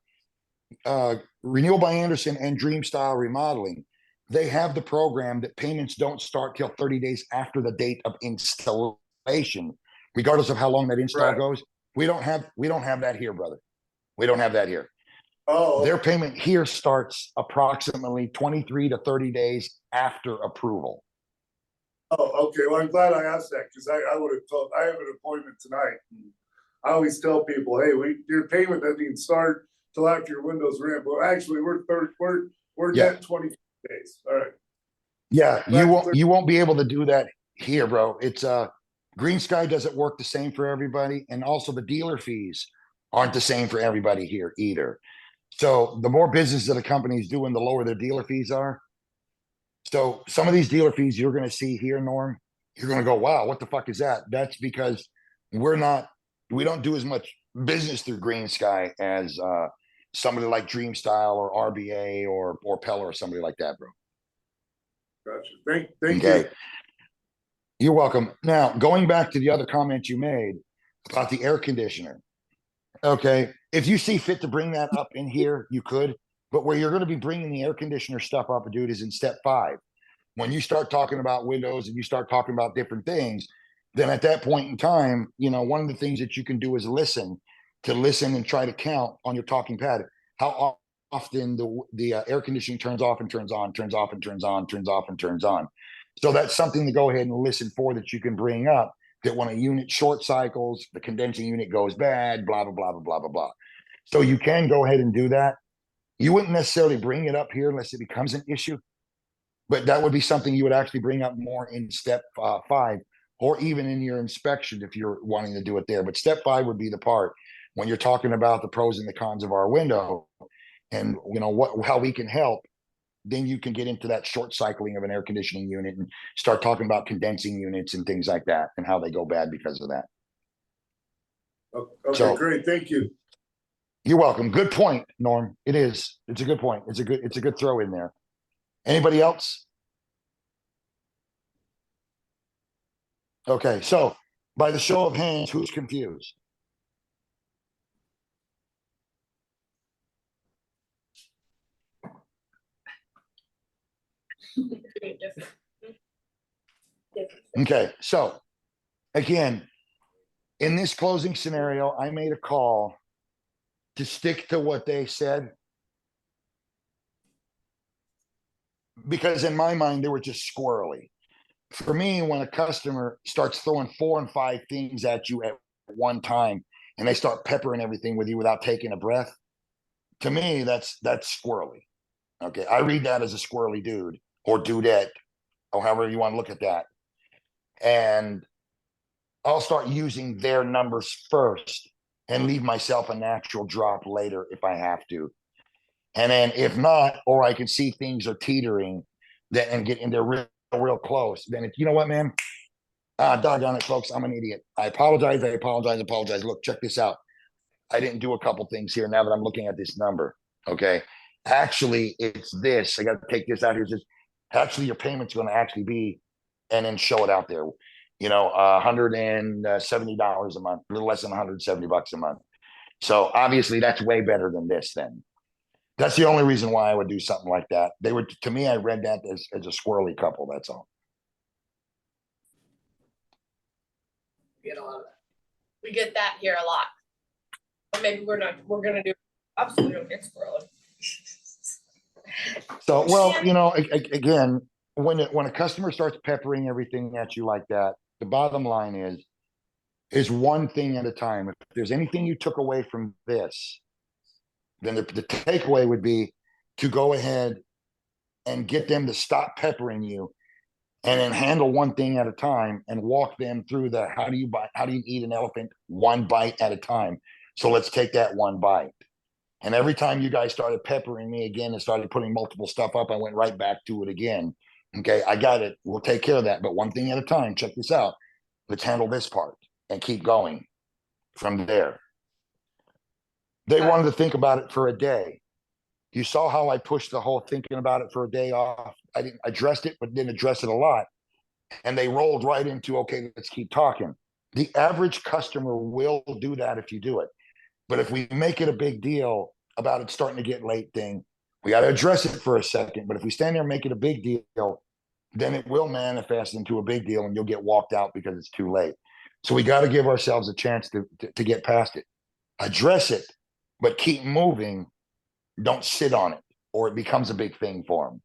Renewal by Anderson and Dream Style Remodeling, they have the program that payments don't start till 30 days after the date of installation, regardless of how long that install Right. goes. We don't have that here, brother. We don't have that here. Oh, Their payment here starts approximately 23 to 30 days after approval. okay. Well, I'm glad I asked that because I would have told, I have an appointment tonight. I always tell people, hey, your payment doesn't even start till after your windows are in. Well, actually, we're Yeah. net 20 days. All right. Yeah, Right. you won't be able to do that here, bro. It's Green Sky doesn't work the same for everybody, and also the dealer fees aren't the same for everybody here either. So the more business that a company is doing, the lower their dealer fees are. So some of these dealer fees you're going to see here, Norm, you're going to go, wow, what the fuck is that? That's because we don't do as much business through Green Sky as somebody like Dream Style or RBA or Pella or somebody like that, bro. Gotcha. Thank Okay. you. You're welcome. Now, going back to the other comment you made about the air conditioner. Okay. If you see fit to bring that up in here, you could. But where you're going to be bringing the air conditioner stuff up, dude, is in step 5. When you start talking about windows and you start talking about different things, then at that point in time, one of the things that you can do is listen and try to count on your talking pad how often the air conditioning turns off and turns on, turns off and turns on, turns off and turns on. So that's something to go ahead and listen for that you can bring up, that when a unit short cycles, the condensing unit goes bad, blah, blah, blah, blah, blah, blah, blah. So you can go ahead and do that. You wouldn't necessarily bring it up here unless it becomes an issue, but that would be something you would actually bring up more in step 5, or even in your inspection if you're wanting to do it there. But step 5 would be the part when you're talking about the pros and the cons of our window and how we can help. Then you can get into that short cycling of an air conditioning unit and start talking about condensing units and things like that and how they go bad because of that. Okay, So- great. Thank you. You're welcome. Good point, Norm. It is. It's a good point. It's a good throw in there. Anybody else? Okay, so by the show of hands, who's confused? Okay, so again, in this closing scenario, I made a call to stick to what they said because in my mind, they were just squirrely. For me, when a customer starts throwing 4 and 5 things at you at one time and they start peppering everything with you without taking a breath, to me, that's squirrely. Okay, I read that as a squirrely dude or dudette or however you want to look at that. And I'll start using their numbers first and leave myself a natural drop later if I have to. And then if not, or I can see things are teetering then and get in there real close, then you know what, man? Doggone it, folks. I'm an idiot. I apologize. Look, check this out. I didn't do a couple things here now that I'm looking at this number. Okay. Actually, it's this. I got to take this out here. It's just actually your payment's going to actually be, and then show it out there. You know, $170 a month, a little less than $170 a month. So obviously that's way better than this then. That's the only reason why I would do something like that. They were, to me, I read that as a squirrely couple, that's all. We get a lot of that. We get that here a lot. But maybe we're gonna do, absolutely don't get squirrely. So, well, you know, again, when a customer starts peppering everything at you like that, the bottom line is one thing at a time. If there's anything you took away from this, then the takeaway would be to go ahead and get them to stop peppering you, and then handle one thing at a time and walk them through the how do you eat an elephant one bite at a time. So let's take that one bite. And every time you guys started peppering me again and started putting multiple stuff up, I went right back to it again. Okay, I got it. We'll take care of that. But one thing at a time. Check this out. Let's handle this part and keep going from there. They wanted to think about it for a day. You saw how I pushed the whole thinking about it for a day off. I didn't address it, but didn't address it a lot. And they rolled right into, okay, let's keep talking. The average customer will do that if you do it. But if we make it a big deal about it starting to get late thing, we got to address it for a second. But if we stand there and make it a big deal, then it will manifest into a big deal and you'll get walked out because it's too late. So we got to give ourselves a chance to get past it. Address it, but keep moving. Don't sit on it or it becomes a big thing for them.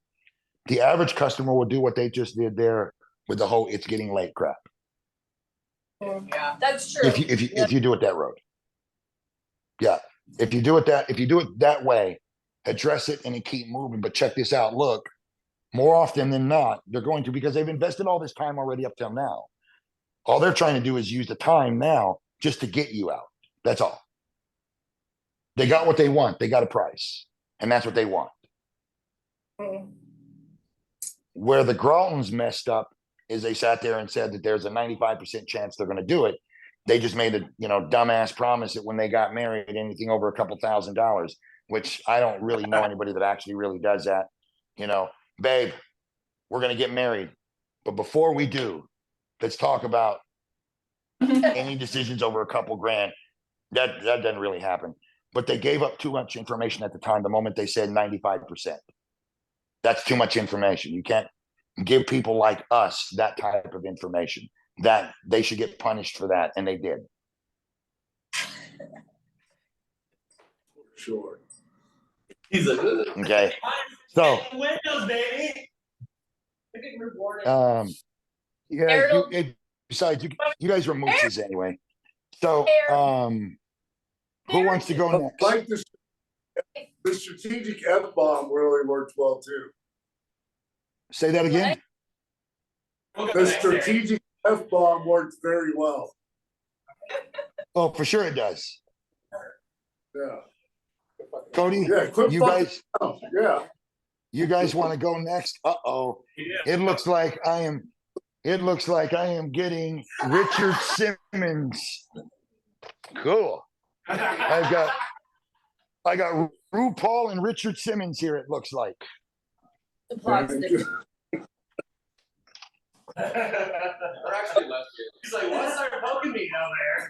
The average customer will do what they just did there with the whole it's getting late crap. Yeah. That's true. If you do it that road. Yeah. If you do it that way, address it and then keep moving. But check this out. Look, more often than not, they're going to, because they've invested all this time already up till now. All they're trying to do is use the time now just to get you out. That's all. They got what they want. They got a price. And that's what they want. Where the Graltons messed up is they sat there and said that there's a 95% chance they're going to do it. They just made a, dumbass promise that when they got married, anything over a couple $1,000s, which I don't really know anybody that actually really does that. Babe, we're going to get married. But before we do, let's talk about any decisions over a couple grand. That doesn't really happen. But they gave up too much information at the time, the moment they said 95%. That's too much information. You can't give people like us that type of information. That they should get punished for that, and they did. Sure. He's like, "Ugh." Okay. So Windows, baby. We're getting rewarded. besides you guys were mooses anyway. So who wants to go next? Like the strategic F-bomb really worked well too. Say that again. The strategic F-bomb worked very well. Oh, for sure it does. Yeah. Cody, Yeah. Quit you fucking guys, around. Yeah. you guys want to go next? Uh-oh. It looks like I am getting Richard Simmons. Cool. I got RuPaul and Richard Simmons here, it looks like. The plot's thick. We're actually left here. He's like, what's our poking me down there?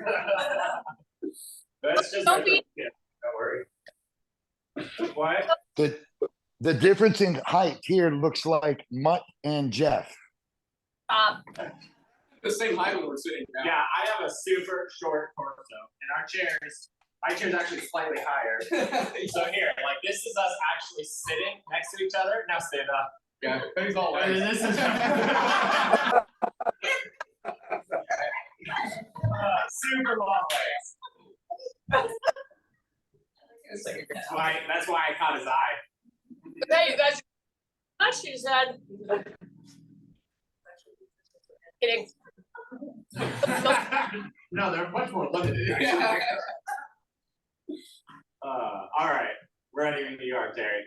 That's just Don't be- don't worry. What? The difference in height here looks like Mutt and Jeff. The same height when we're sitting down. Yeah, I have a super short torso, and my chair's actually slightly higher. So here, like this is us actually sitting next to each other. Now stand up. Yeah, he's all And legs. this is super long legs. That's why I caught his eye. Okay, you guys. She said. Kidding. No, they're much more limited. All right, running in New York, Terry.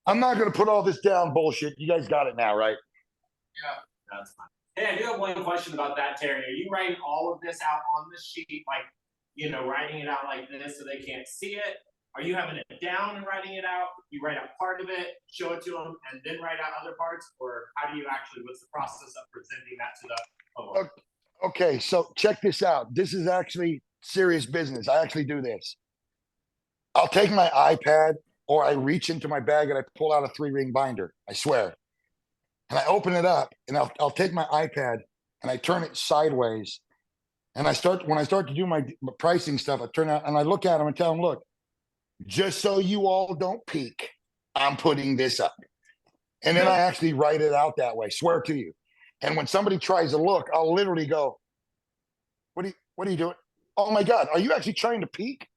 I'm not gonna put all this down bullshit. You guys got it now, right? That's fine. Hey, I do have one question about that, Terry. Are you writing all of this out on the sheet, like, writing it out like this so they can't see it? Are you having it down and writing it out? You write out part of it, show it to them, and then write out other parts? Or how do you actually, what's the process of presenting that to the public? Okay, so check this out. This is actually serious business. I actually do this. I'll take my iPad or I reach into my bag and I pull out a 3-ring binder. I swear. And I open it up and I'll take my iPad and I turn it sideways. And when I start to do my pricing stuff, I turn out and I look at them and tell them, look, just so you all don't peek, I'm putting this up. And then I actually write it out that way, swear to you. And when somebody tries to look, I'll literally go, what are you doing? Oh my God, are you actually trying to peek?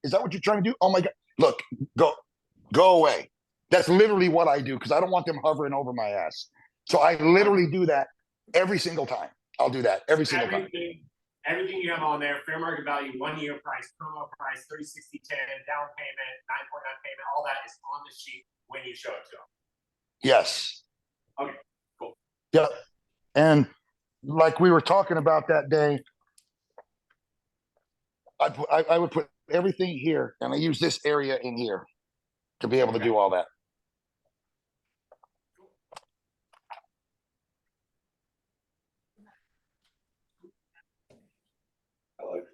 Is that what you're trying to do? Oh my God, look, go away. That's literally what I do because I don't want them hovering over my ass. So I literally do that every single time. I'll do that every single time. Everything you have on there, fair market value, 1-year price, promo price, 30, 60, 10, down payment, 9.9 payment, all that is on the sheet when you show it to them. Yes. Okay, cool. Yeah. And like we were talking about that day, I would put everything here and I use this area in here to be able to do all that. I like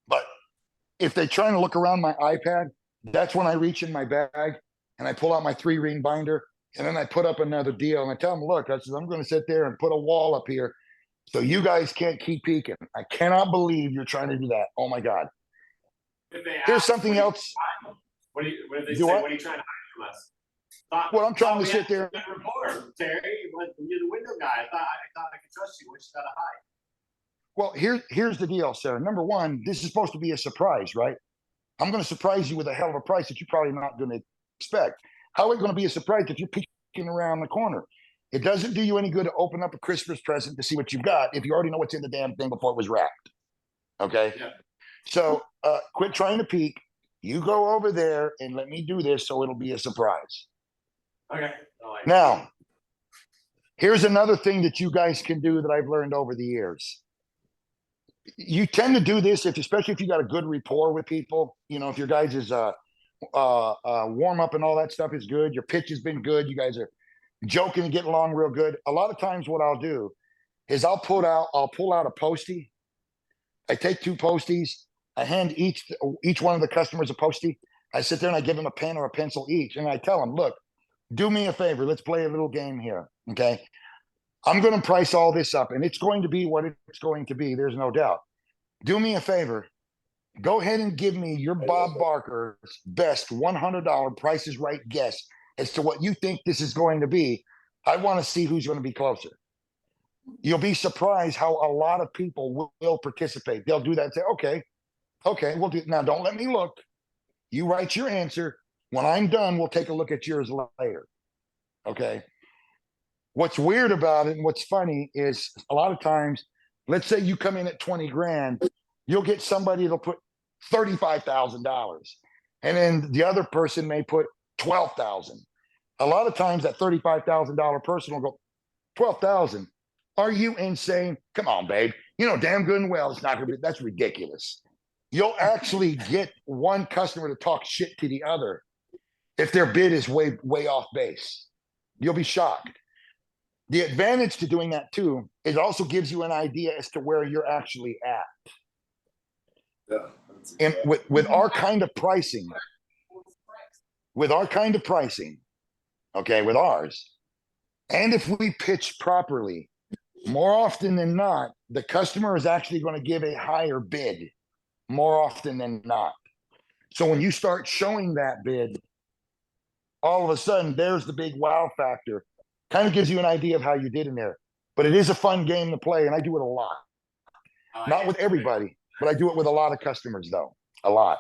But if they're trying to look around my iPad, that's when I reach in my bag and I pull out my 3-ring binder and then I put up another deal and I tell them, look, I said, I'm going to sit there and put a wall up here so you guys can't keep peeking. I cannot believe you're trying to do that. Oh my God. Here's something else. What if they Do say, what? what are you trying to hide from us? Well, I'm trying to sit there. Report, Terry, you're the window guy. I thought I could trust you. What you gotta hide? Well, here's the deal, Sarah. Number one, this is supposed to be a surprise, right? I'm going to surprise you with a hell of a price that you're probably not going to expect. How is it going to be a surprise if you're peeking around the corner? It doesn't do you any good to open up a Christmas present to see what you've got if you already know what's in the damn thing before it was wrapped. Okay? Yeah. So quit trying to peek. You go over there and let me do this so it'll be a surprise. Okay. I like it. Now, here's another thing that you guys can do that I've learned over the years. You tend to do this especially if you got a good rapport with people. If your guys is warm up and all that stuff is good, your pitch has been good, you guys are joking and getting along real good. A lot of times, what I'll do is I'll pull out a postie. I take 2 posties. I hand each one of the customers a postie. I sit there and I give them a pen or a pencil each, and I tell them, look, do me a favor. Let's play a little game here. Okay. I'm going to price all this up and it's going to be what it's going to be. There's no doubt. Do me a favor. Go ahead and give me your Bob Barker's best $100 Price is Right guess as to what you think this is going to be. I want to see who's going to be closer. You'll be surprised how a lot of people will participate. They'll do that and say, okay, we'll do it. Now, don't let me look. You write your answer. When I'm done, we'll take a look at yours later. Okay. What's weird about it and what's funny is a lot of times, let's say you come in at 20 grand, you'll get somebody that'll put $35,000. And then the other person may put 12,000. A lot of times that $35,000 person will go, 12,000. Are you insane? Come on, babe. Damn good and well, it's not gonna be, that's ridiculous. You'll actually get one customer to talk shit to the other if their bid is way, way off base. You'll be shocked. The advantage to doing that too, it also gives you an idea as to where you're actually at. Yeah. And with our kind of pricing, okay, with ours, and if we pitch properly, more often than not, the customer is actually going to give a higher bid more often than not. So when you start showing that bid, all of a sudden, there's the big wow factor. Kind of gives you an idea of how you did in there. But it is a fun game to play, and I do it a lot. Not with everybody, but I do it with a lot of customers, though. A lot.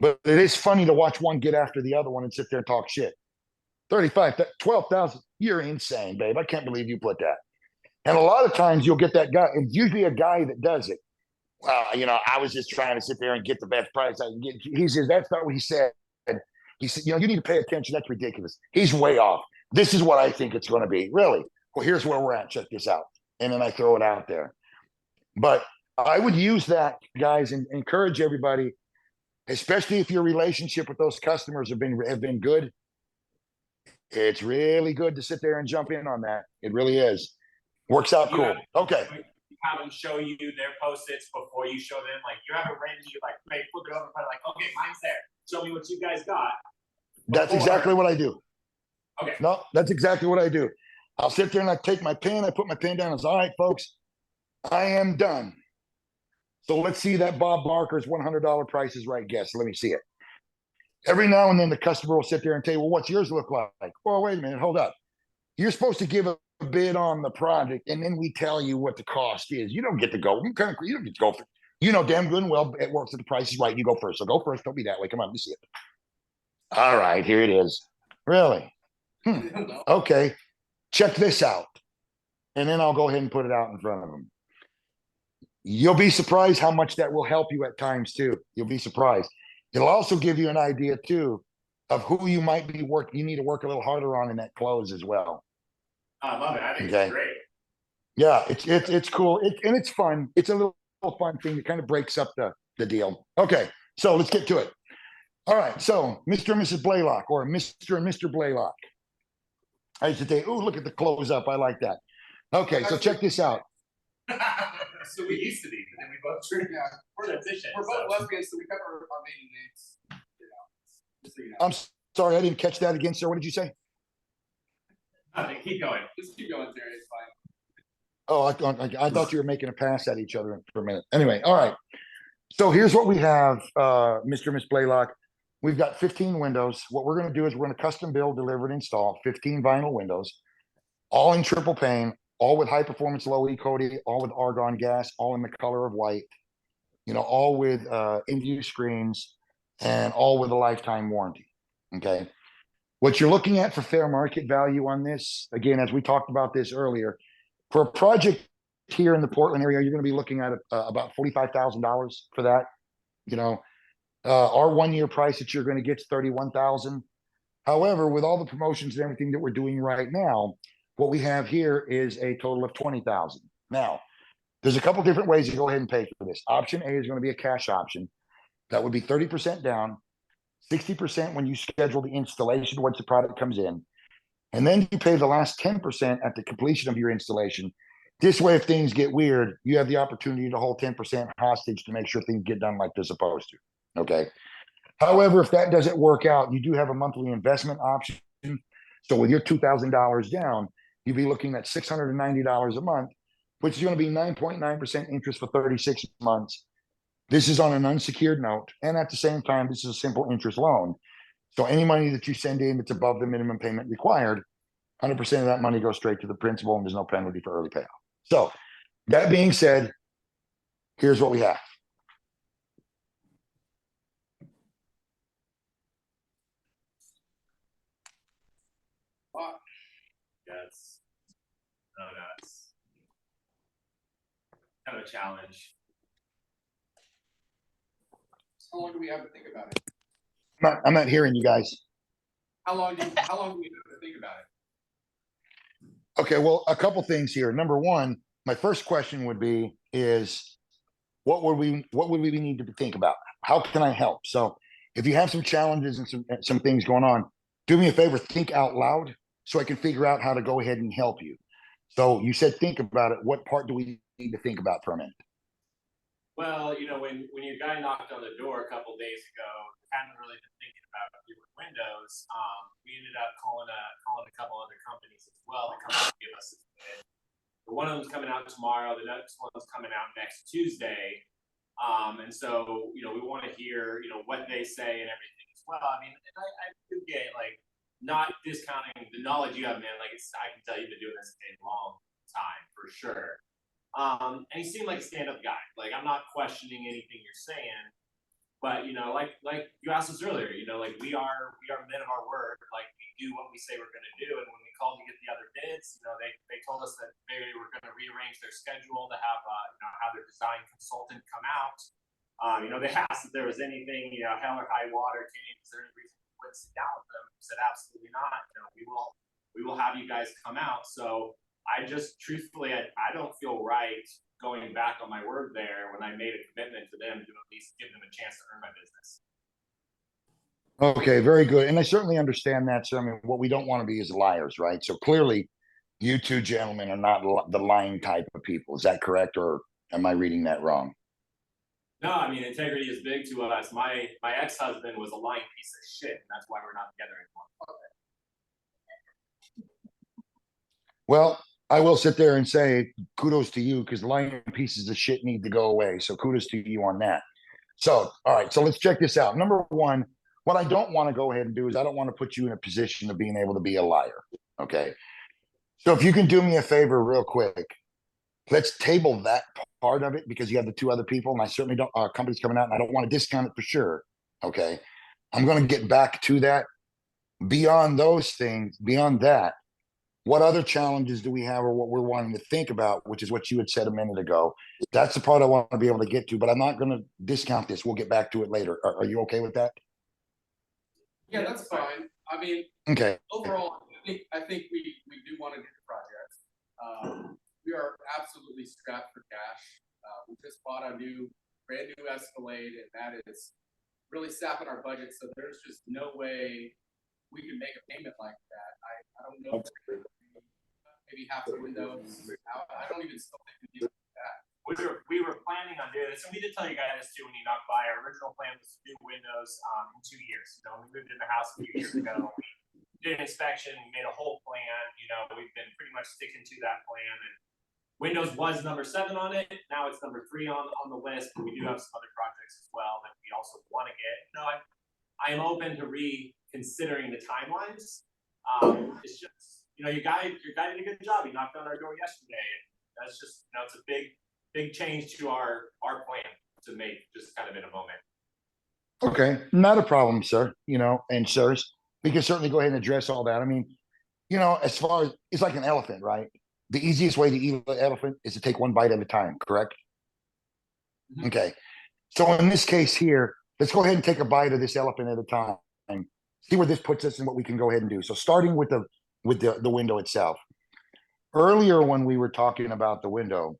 But it is funny to watch one get after the other one and sit there and talk shit. 35, 12,000. You're insane, babe. I can't believe you put that. And a lot of times you'll get that guy. It's usually a guy that does it. well, I was just trying to sit there and get the best price I can get. He says, that's not what he said. He said, you need to pay attention. That's ridiculous. He's way off. This is what I think it's going to be. Really? Well, here's where we're at. Check this out. And then I throw it out there. But I would use that, guys, and encourage everybody, especially if your relationship with those customers have been good. It's really good to sit there and jump in on that. It really is. Works out cool. Okay. Have them show you their post-its before you show them. Like you have it ready, you like flip it over, and like, okay, mine's there. Show me what you guys got. That's exactly what I do. Okay. No, that's exactly what I do. I'll sit there and I take my pen, I put my pen down and say, all right, folks, I am done. So let's see that Bob Barker's $100 Price is Right guess. Let me see it. Every now and then the customer will sit there and tell you, well, what's yours look like? Well, wait a minute, hold up. You're supposed to give a bid on the project and then we tell you what the cost is. You don't get to go. You don't get to go for, damn good and well it works at the Price is Right. You go first. So go first. Don't be that way. Come on, let me see it. All right, here it is. Really? Okay. Check this out. And then I'll go ahead and put it out in front of them. You'll be surprised how much that will help you at times too. You'll be surprised. It'll also give you an idea too of who you might be you need to work a little harder on in that close as well. I love it. I think Okay. it's great. Yeah, it's cool. And it's fun. It's a little fun thing that kind of breaks up the deal. Okay, so let's get to it. All right, so Mr. and Mrs. Blaylock, or Mr. and Mr. Blaylock. I used to say, oh, look at the close up. I like that. Okay, so check this out. So we used to be, but then we both turned we're musicians. We're both lesbians, so we cover our maiden names. Just so you know. I'm sorry, I didn't catch that again, sir. What did you say? Keep going. Just keep going, Terry. It's fine. Oh, I thought you were making a pass at each other for a minute. Anyway, all right. So here's what we have, Mr. and Miss Blaylock. We've got 15 windows. What we're going to do is we're going to custom build, deliver, and install 15 vinyl windows, all in triple pane, all with high performance low E coating, all with argon gas, all in the color of white, all with in-view screens, and all with a lifetime warranty. Okay. What you're looking at for fair market value on this, again, as we talked about this earlier, for a project here in the Portland area, you're going to be looking at about $45,000 for that. Our 1 year price that you're going to get is $31,000. However, with all the promotions and everything that we're doing right now, what we have here is a total of $20,000. Now, there's a couple different ways to go ahead and pay for this. Option A is going to be a cash option. That would be 30% down, 60% when you schedule the installation once the product comes in. And then you pay the last 10% at the completion of your installation. This way, if things get weird, you have the opportunity to hold 10% hostage to make sure things get done like they're supposed to. Okay. However, if that doesn't work out, you do have a monthly investment option. So with your $2,000 down, you'd be looking at $690 a month, which is going to be 9.9% interest for 36 months. This is on an unsecured note. And at the same time, this is a simple interest loan. So any money that you send in that's above the minimum payment required, 100% of that money goes straight to the principal and there's no penalty for early payoff. So that being said, here's what we have. Yes. No, it's kind of a challenge. How long do we have to think about it? I'm not hearing you guys. How long do we have to think about it? Okay, well, a couple things here. Number one, my first question would be is what would we need to think about? How can I help? So if you have some challenges and some things going on, do me a favor, think out loud so I can figure out how to go ahead and help you. So you said think about it. What part do we need to think about for a minute? Well, when your guy knocked on the door a couple days ago, hadn't really been thinking about doing windows. We ended up calling a couple other companies as well to come out and give us a bid. One of them's coming out tomorrow. The next one's coming out next Tuesday. And so, we want to hear, what they say and everything as well. I mean, and I do get not discounting the knowledge you have, man. I can tell you've been doing this a long time for sure. And he seemed like a stand-up guy. I'm not questioning anything you're saying, but like you asked us earlier, we are men of our word. We do what we say we're going to do. And when we called to get the other bids, they told us that they were going to rearrange their schedule to have their design consultant come out. They asked if there was anything, hell or high water, is there any reason we wouldn't sit down with them? I said, absolutely not. We will have you guys come out. So I just truthfully, I don't feel right going back on my word there when I made a commitment to them to at least give them a chance to earn my business. Okay, very good. And I certainly understand that. So I mean, what we don't want to be is liars, right? So clearly you two gentlemen are not the lying type of people. Is that correct? Or am I reading that wrong? No, I mean, integrity is big to us. My ex-husband was a lying piece of shit, and that's why we're not together anymore. Well, I will sit there and say kudos to you because lying pieces of shit need to go away. So kudos to you on that. So, all right. So let's check this out. Number one, what I don't want to go ahead and do is I don't want to put you in a position of being able to be a liar. Okay. So if you can do me a favor real quick, let's table that part of it because you have the two other people and I certainly don't, our company's coming out and I don't want to discount it for sure. Okay. I'm going to get back to that. Beyond those things, beyond that, what other challenges do we have or what we're wanting to think about, which is what you had said a minute ago. That's the part I want to be able to get to, but I'm not going to discount this. We'll get back to it later. Are you okay with that? Yeah, that's fine. I mean, Okay. overall, I think we do want to do the project. We are absolutely strapped for cash. We just bought a brand new Escalade, and that is really sapping our budget. So there's just no way we can make a payment like that. I don't know. Maybe half the windows. I don't even still think we can do that. We were planning on doing this, and we did tell you guys too when you knocked by. Our original plan was to do windows in 2 years. We moved in the house a few years ago. We did an inspection, made a whole plan. We've been pretty much sticking to that plan. And Windows was number 7 on it. Now it's number 3 on the list. But we do have some other projects as well that we also want to get. I am open to reconsidering the timelines. It's just your guy did a good job. He knocked on our door yesterday, and that's just it's a big change to our plan to make just kind of in a moment. Okay, not a problem, sir. And sirs, we can certainly go ahead and address all that. I mean, as far as it's like an elephant, right? The easiest way to eat an elephant is to take one bite at a time, correct? Mhm. Okay. So in this case here, let's go ahead and take a bite of this elephant at a time and see where this puts us and what we can go ahead and do. So starting with the window itself. Earlier when we were talking about the window,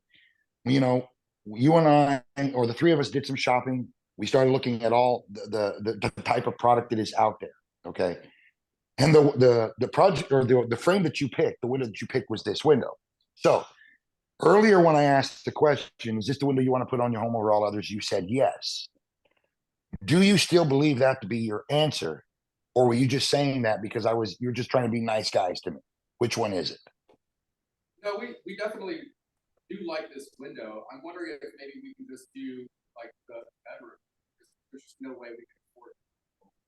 you and I, or the three of us did some shopping. We started looking at all the type of product that is out there. Okay. And the project or the frame that you picked, the window that you picked was this window. So earlier when I asked the question, is this the window you want to put on your home over all others? You said yes. Do you still believe that to be your answer? Or were you just saying that because you're just trying to be nice guys to me? Which one is it? No, we definitely do like this window. I'm wondering if maybe we can just do like the bedroom. There's just no way we can afford it.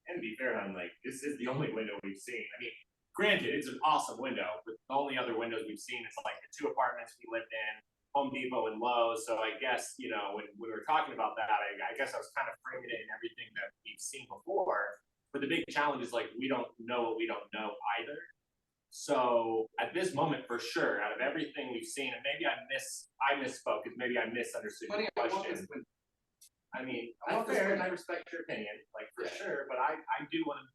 And to be fair, this is the only window we've seen. I mean, granted, it's an awesome window, but the only other windows we've seen is like the 2 apartments we lived in, Home Depot and Lowe's. So I guess, when we were talking about that, I guess I was kind of framing it in everything that we've seen before. But the big challenge is we don't know what we don't know either. So at this moment, for sure, out of everything we've seen, and maybe I misspoke because maybe I misunderstood your question. I mean, that's fair, and I respect your opinion, for sure. But I do want to,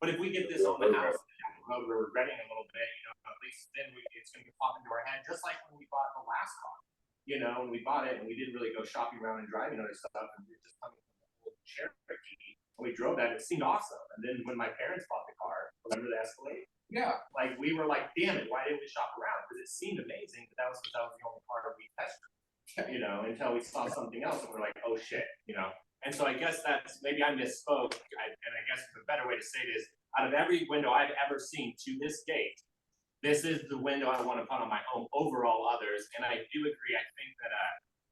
But if we get this on the house, we're regretting a little bit, at least then it's going to pop into our head, just like when we bought the last car. When we bought it and we didn't really go shopping around and driving other stuff, and we were just coming from the old Cherokee. When we drove that, it seemed awesome. And then when my parents bought the car, remember the Escalade? Yeah. We were like, damn it, why didn't we shop around? Because it seemed amazing, but that was the only car we tested. Until we saw something else and we're like, oh shit, And so I guess maybe I misspoke. And I guess the better way to say it is, out of every window I've ever seen to this date, this is the window I want to put on my home over all others. And I do agree. I think that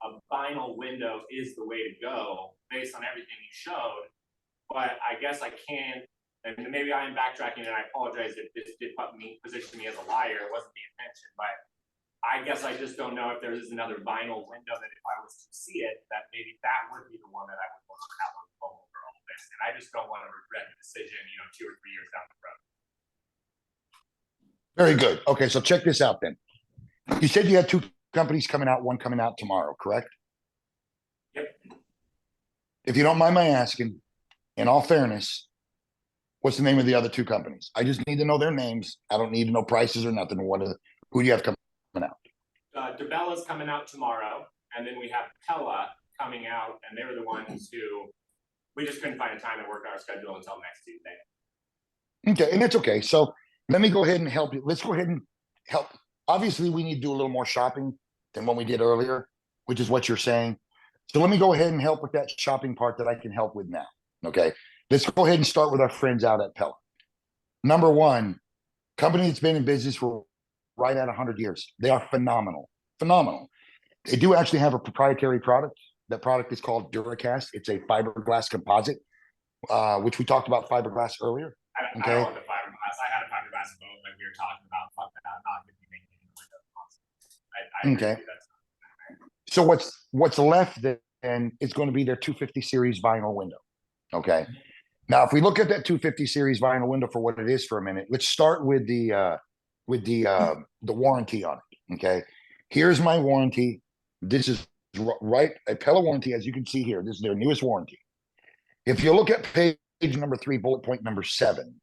a vinyl window is the way to go based on everything you showed. But I guess I can't, and maybe I am backtracking, and I apologize if this did position me as a liar. It wasn't the intention, but I guess I just don't know if there is another vinyl window that if I was to see it, that maybe that would be the one that I would want to have on the phone over all this. And I just don't want to regret the decision, 2 or 3 years down the road. Very good. Okay, so check this out then. You said you had 2 companies coming out, one coming out tomorrow, correct? Yep. If you don't mind my asking, in all fairness, what's the name of the other two companies? I just need to know their names. I don't need to know prices or nothing. Who do you have coming out? DeBella's coming out tomorrow, and then we have Pella coming out, and they were the ones who we just couldn't find a time to work our schedule until next Tuesday. Okay, and that's okay. So let me go ahead and help you. Let's go ahead and help. Obviously, we need to do a little more shopping than what we did earlier, which is what you're saying. So let me go ahead and help with that shopping part that I can help with now. Okay, let's go ahead and start with our friends out at Pella. Number one, company that's been in business for right at 100 years. They are phenomenal, phenomenal. They do actually have a proprietary product. That product is called Duracast. It's a fiberglass composite, which we talked about fiberglass earlier. I Okay. don't want the fiberglass. I had a fiberglass boat like we were talking about. Fuck that. I'm not going to be making any windows. I Okay. agree that's So what's left then is going to be their 250 series vinyl window. Okay. Now, if we look at that 250 series vinyl window for what it is for a minute, let's start with the warranty on it. Okay. Here's my warranty. This is right a Pella warranty, as you can see here. This is their newest warranty. If you look at page number 3, bullet point number 7,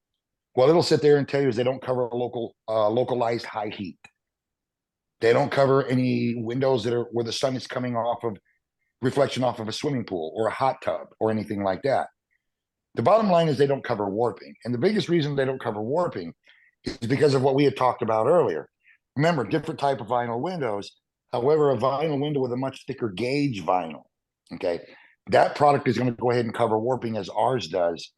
what it'll sit there and tell you is they don't cover localized high heat. They don't cover any windows that are where the sun is coming off of reflection off of a swimming pool or a hot tub or anything like that. The bottom line is they don't cover warping. And the biggest reason they don't cover warping is because of what we had talked about earlier. Remember, different type of vinyl windows. However, a vinyl window with a much thicker gauge vinyl, okay, that product is going to go ahead and cover warping as ours does.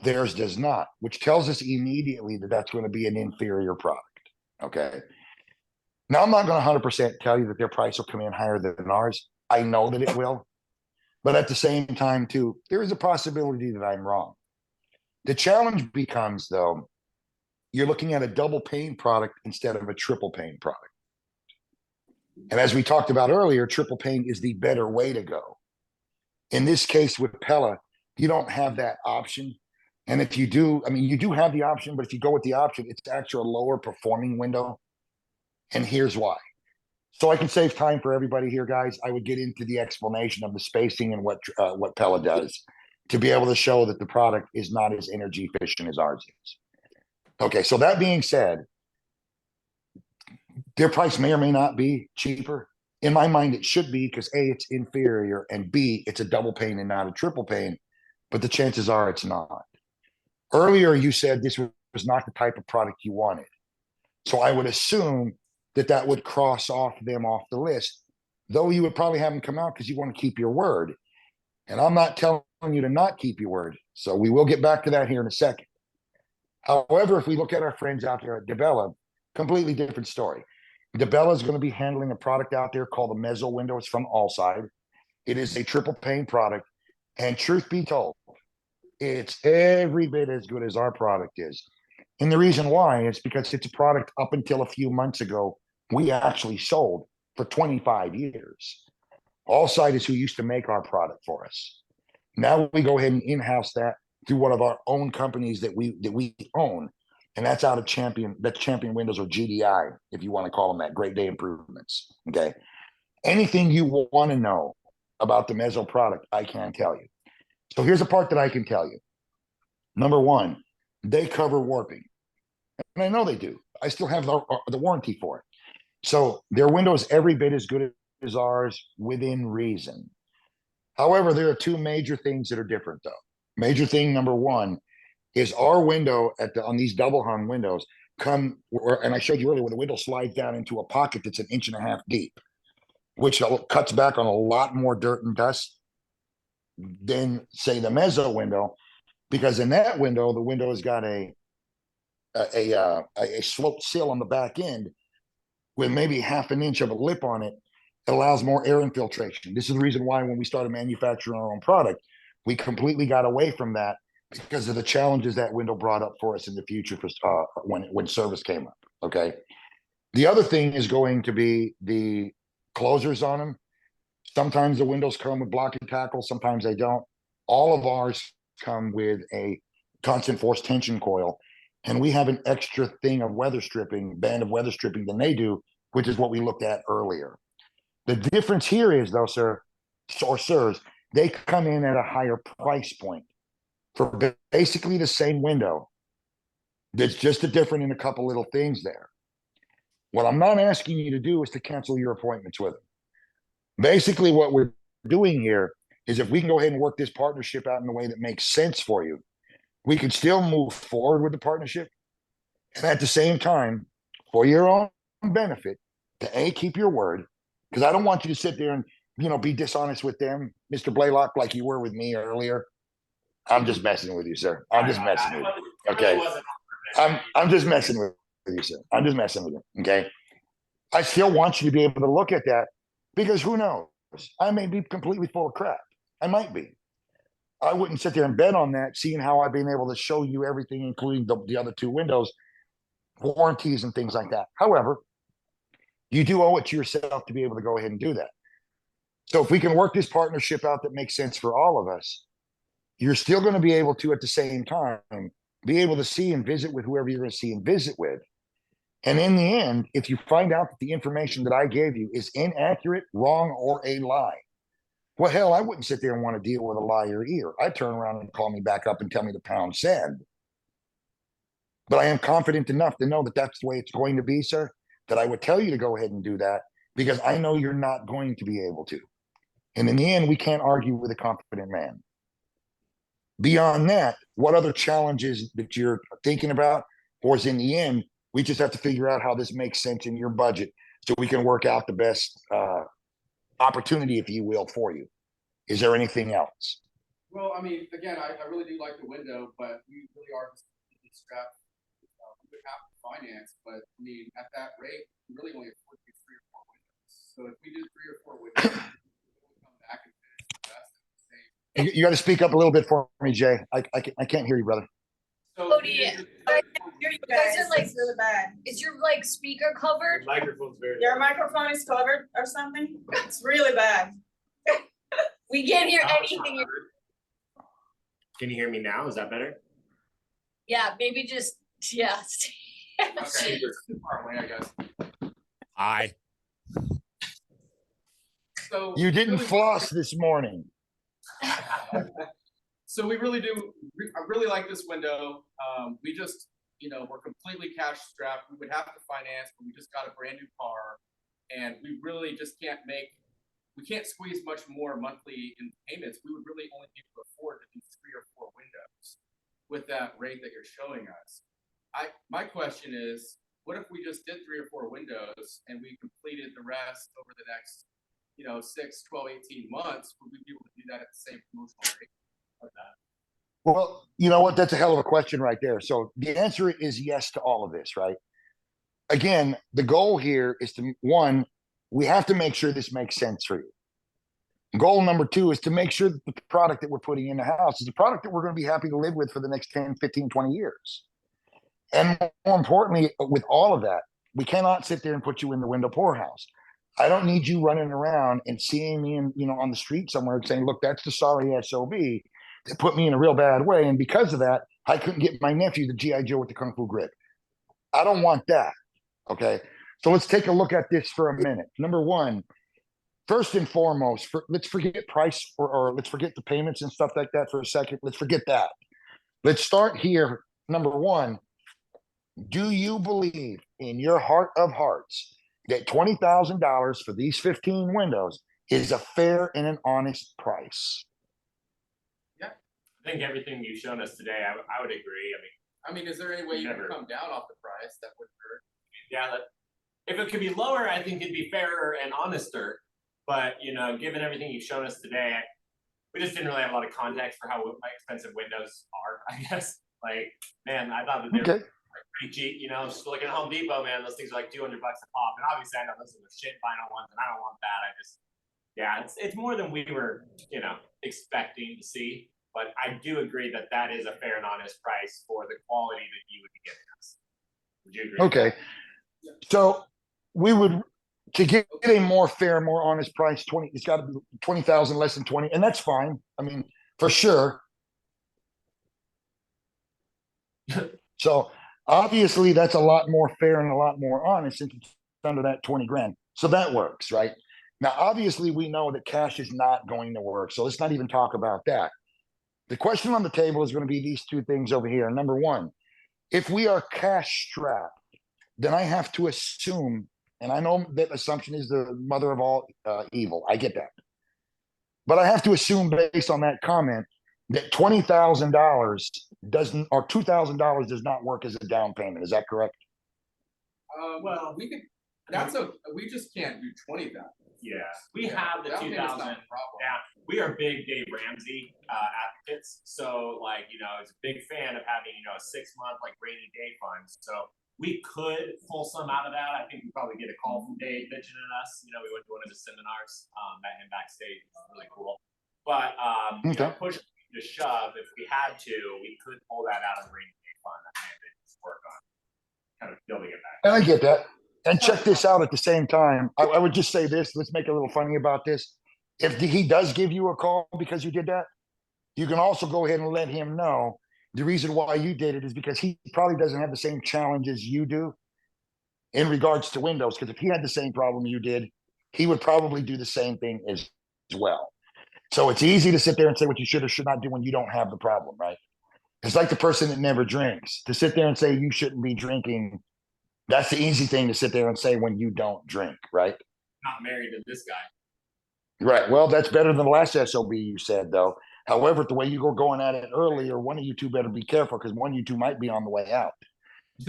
Theirs does not, which tells us immediately that that's going to be an inferior product, okay? Now, I'm not going to 100% tell you that their price will come in higher than ours. I know that it will. But at the same time, too, there is a possibility that I'm wrong. The challenge becomes, though, you're looking at a double pane product instead of a triple pane product. And as we talked about earlier, triple pane is the better way to go. In this case with Pella, you don't have that option. And if you do, I mean, you do have the option, but if you go with the option, it's actually a lower performing window. And here's why. So I can save time for everybody here, guys. I would get into the explanation of the spacing and what Pella does to be able to show that the product is not as energy efficient as ours is. Okay, so that being said, their price may or may not be cheaper. In my mind, it should be because A, it's inferior, and B, it's a double pane and not a triple pane, but the chances are it's not. Earlier, you said this was not the type of product you wanted. So I would assume that would cross them off the list, though you would probably have them come out because you want to keep your word. And I'm not telling you to not keep your word. So we will get back to that here in a second. However, if we look at our friends out there at DeBella, completely different story. DeBella is going to be handling a product out there called the Mezzo window. It's from Allside. It is a triple pane product. And truth be told, it's every bit as good as our product is. And the reason why is because it's a product up until a few months ago, we actually sold for 25 years. Allside is who used to make our product for us. Now we go ahead and in-house that through one of our own companies that we own. And that's out of Champion Windows, or GDI, if you want to call them that, Great Day Improvements. Okay. Anything you want to know about the Mezzo product, I can tell you. So here's a part that I can tell you. Number one, they cover warping. And I know they do. I still have the warranty for it. So their window is every bit as good as ours within reason. However, there are two major things that are different, though. Major thing number one is our window on these double hung windows and I showed you earlier where the window slides down into a pocket that's 1.5 inches deep, which cuts back on a lot more dirt and dust than, say, the Mezzo window, because in that window, the window has got a sloped sill on the back end with maybe 1/2 inch of a lip on it. It allows more air infiltration. This is the reason why when we started manufacturing our own product, we completely got away from that because of the challenges that window brought up for us in the future when service came up. Okay. The other thing is going to be the closers on them. Sometimes the windows come with block and tackle, sometimes they don't. All of ours come with a constant force tension coil, and we have an extra band of weather stripping than they do, which is what we looked at earlier. The difference here is, though, sir, or sirs, they come in at a higher price point for basically the same window. That's just a different in a couple little things there. What I'm not asking you to do is to cancel your appointments with them. Basically, what we're doing here is if we can go ahead and work this partnership out in a way that makes sense for you, we can still move forward with the partnership. And at the same time, for your own benefit, to keep your word, because I don't want you to sit there and, be dishonest with them, Mr. Blaylock, like you were with me earlier. I'm just messing with you, sir. I'm just messing with you. Okay. I'm just messing with you, sir. I'm just messing with you. Okay. I still want you to be able to look at that because who knows? I may be completely full of crap. I might be. I wouldn't sit there and bet on that, seeing how I've been able to show you everything, including the other two windows, warranties and things like that. However, you do owe it to yourself to be able to go ahead and do that. So if we can work this partnership out that makes sense for all of us, you're still going to be able to, at the same time, be able to see and visit with whoever you're going to see and visit with. And in the end, if you find out that the information that I gave you is inaccurate, wrong, or a lie, well, hell, I wouldn't sit there and want to deal with a liar either. I'd turn around and call me back up and tell me to pound sand. But I am confident enough to know that that's the way it's going to be, sir, that I would tell you to go ahead and do that because I know you're not going to be able to. And in the end, we can't argue with a confident man. Beyond that, what other challenges that you're thinking about? Or is in the end, we just have to figure out how this makes sense in your budget so we can work out the best opportunity, if you will, for you. Is there anything else? Well, I mean, again, I really do like the window, but we really are just strapped. We would have to finance, but I mean, at that rate, we really only afford to do 3 or 4 windows. So if we do 3 or 4 windows, we'll come back and finish the rest at the same. You got to speak up a little bit for me, Jay. I can't hear you, brother. So Cody, I can't hear you guys. guys are like- It's really bad. Is your speaker covered? Microphone's very. Your microphone is covered or something? It's really bad. We can't hear anything. Can you hear me now? Is that better? Yeah, maybe just Okay, it's too far away, I guess. Hi. So You didn't really- floss this morning. So we really do, I really like this window. We just, we're completely cash strapped. We would have to finance, but we just got a brand new car. And we really just we can't squeeze much more monthly in payments. We would really only be able to afford to do 3 or 4 windows with that rate that you're showing us. My question is, what if we just did 3 or 4 windows and we completed the rest over the next, 6, 12, 18 months? Would we be able to do that at the same promotional rate? Well, you know what? That's a hell of a question right there. So the answer is yes to all of this, right? Again, the goal here is to, one, we have to make sure this makes sense for you. Goal number 2 is to make sure that the product that we're putting in the house is a product that we're going to be happy to live with for the next 10, 15, 20 years. And more importantly, with all of that, we cannot sit there and put you in the window poorhouse. I don't need you running around and seeing me on the street somewhere and saying, look, that's the sorry SOB that put me in a real bad way. And because of that, I couldn't get my nephew the G.I. Joe with the Kung Fu grip. I don't want that. Okay. So let's take a look at this for a minute. Number 1, first and foremost, let's forget price or let's forget the payments and stuff like that for a second. Let's forget that. Let's start here. Number 1, do you believe in your heart of hearts that $20,000 for these 15 windows is a fair and an honest price? I think everything you've shown us today, I would agree. I mean, is there any way you can Never. come down off the price that would hurt? Yeah, if it could be lower, I think it'd be fairer and honester. But given everything you've shown us today, we just didn't really have a lot of context for how expensive windows are. I guess, man, I thought that they were pretty cheap. Just looking at Home Depot, man, those things are like $200 a pop. And obviously, I know those are the shit vinyl ones, and I don't want that. It's more than we were, expecting to see. But I do agree that is a fair and honest price for the quality that you would be giving us. Would you agree? Okay. So we would, to get a more fair, more honest price, it's got to be 20,000 less than 20, and that's fine. I mean, for sure. So obviously that's a lot more fair and a lot more honest since it's under that 20 grand. So that works, right? Now, obviously, we know that cash is not going to work, so let's not even talk about that. The question on the table is going to be these two things over here. Number one, if we are cash strapped, then I have to assume, and I know that assumption is the mother of all evil. I get that. But I have to assume, based on that comment, that $20,000 doesn't, or $2,000 does not work as a down payment. Is that correct? Well, we could, we just can't do 20,000. Yeah, we have the Down two payment's not thousand. a problem. Yeah, we are big Dave Ramsey advocates. So like, it's a big fan of having, a 6-month like rainy day fund. So we could pull some out of that. I think we probably get a call from Dave mentioning us. We went to one of the seminars and backstage. It was really cool. But push to shove, if we had to, we could pull that out of the rainy day fund and just work on kind of building it back. And I get that. And check this out at the same time. I would just say this. Let's make it a little funny about this. If he does give you a call because you did that, you can also go ahead and let him know the reason why you did it is because he probably doesn't have the same challenges you do in regards to windows. Because if he had the same problem you did, he would probably do the same thing as well. So it's easy to sit there and say what you should or should not do when you don't have the problem, right? It's like the person that never drinks. To sit there and say you shouldn't be drinking, that's the easy thing to sit there and say when you don't drink, right? Not married to this guy. Right. Well, that's better than the last SOB you said, though. However, the way you were going at it earlier, one of you two better be careful because one of you two might be on the way out.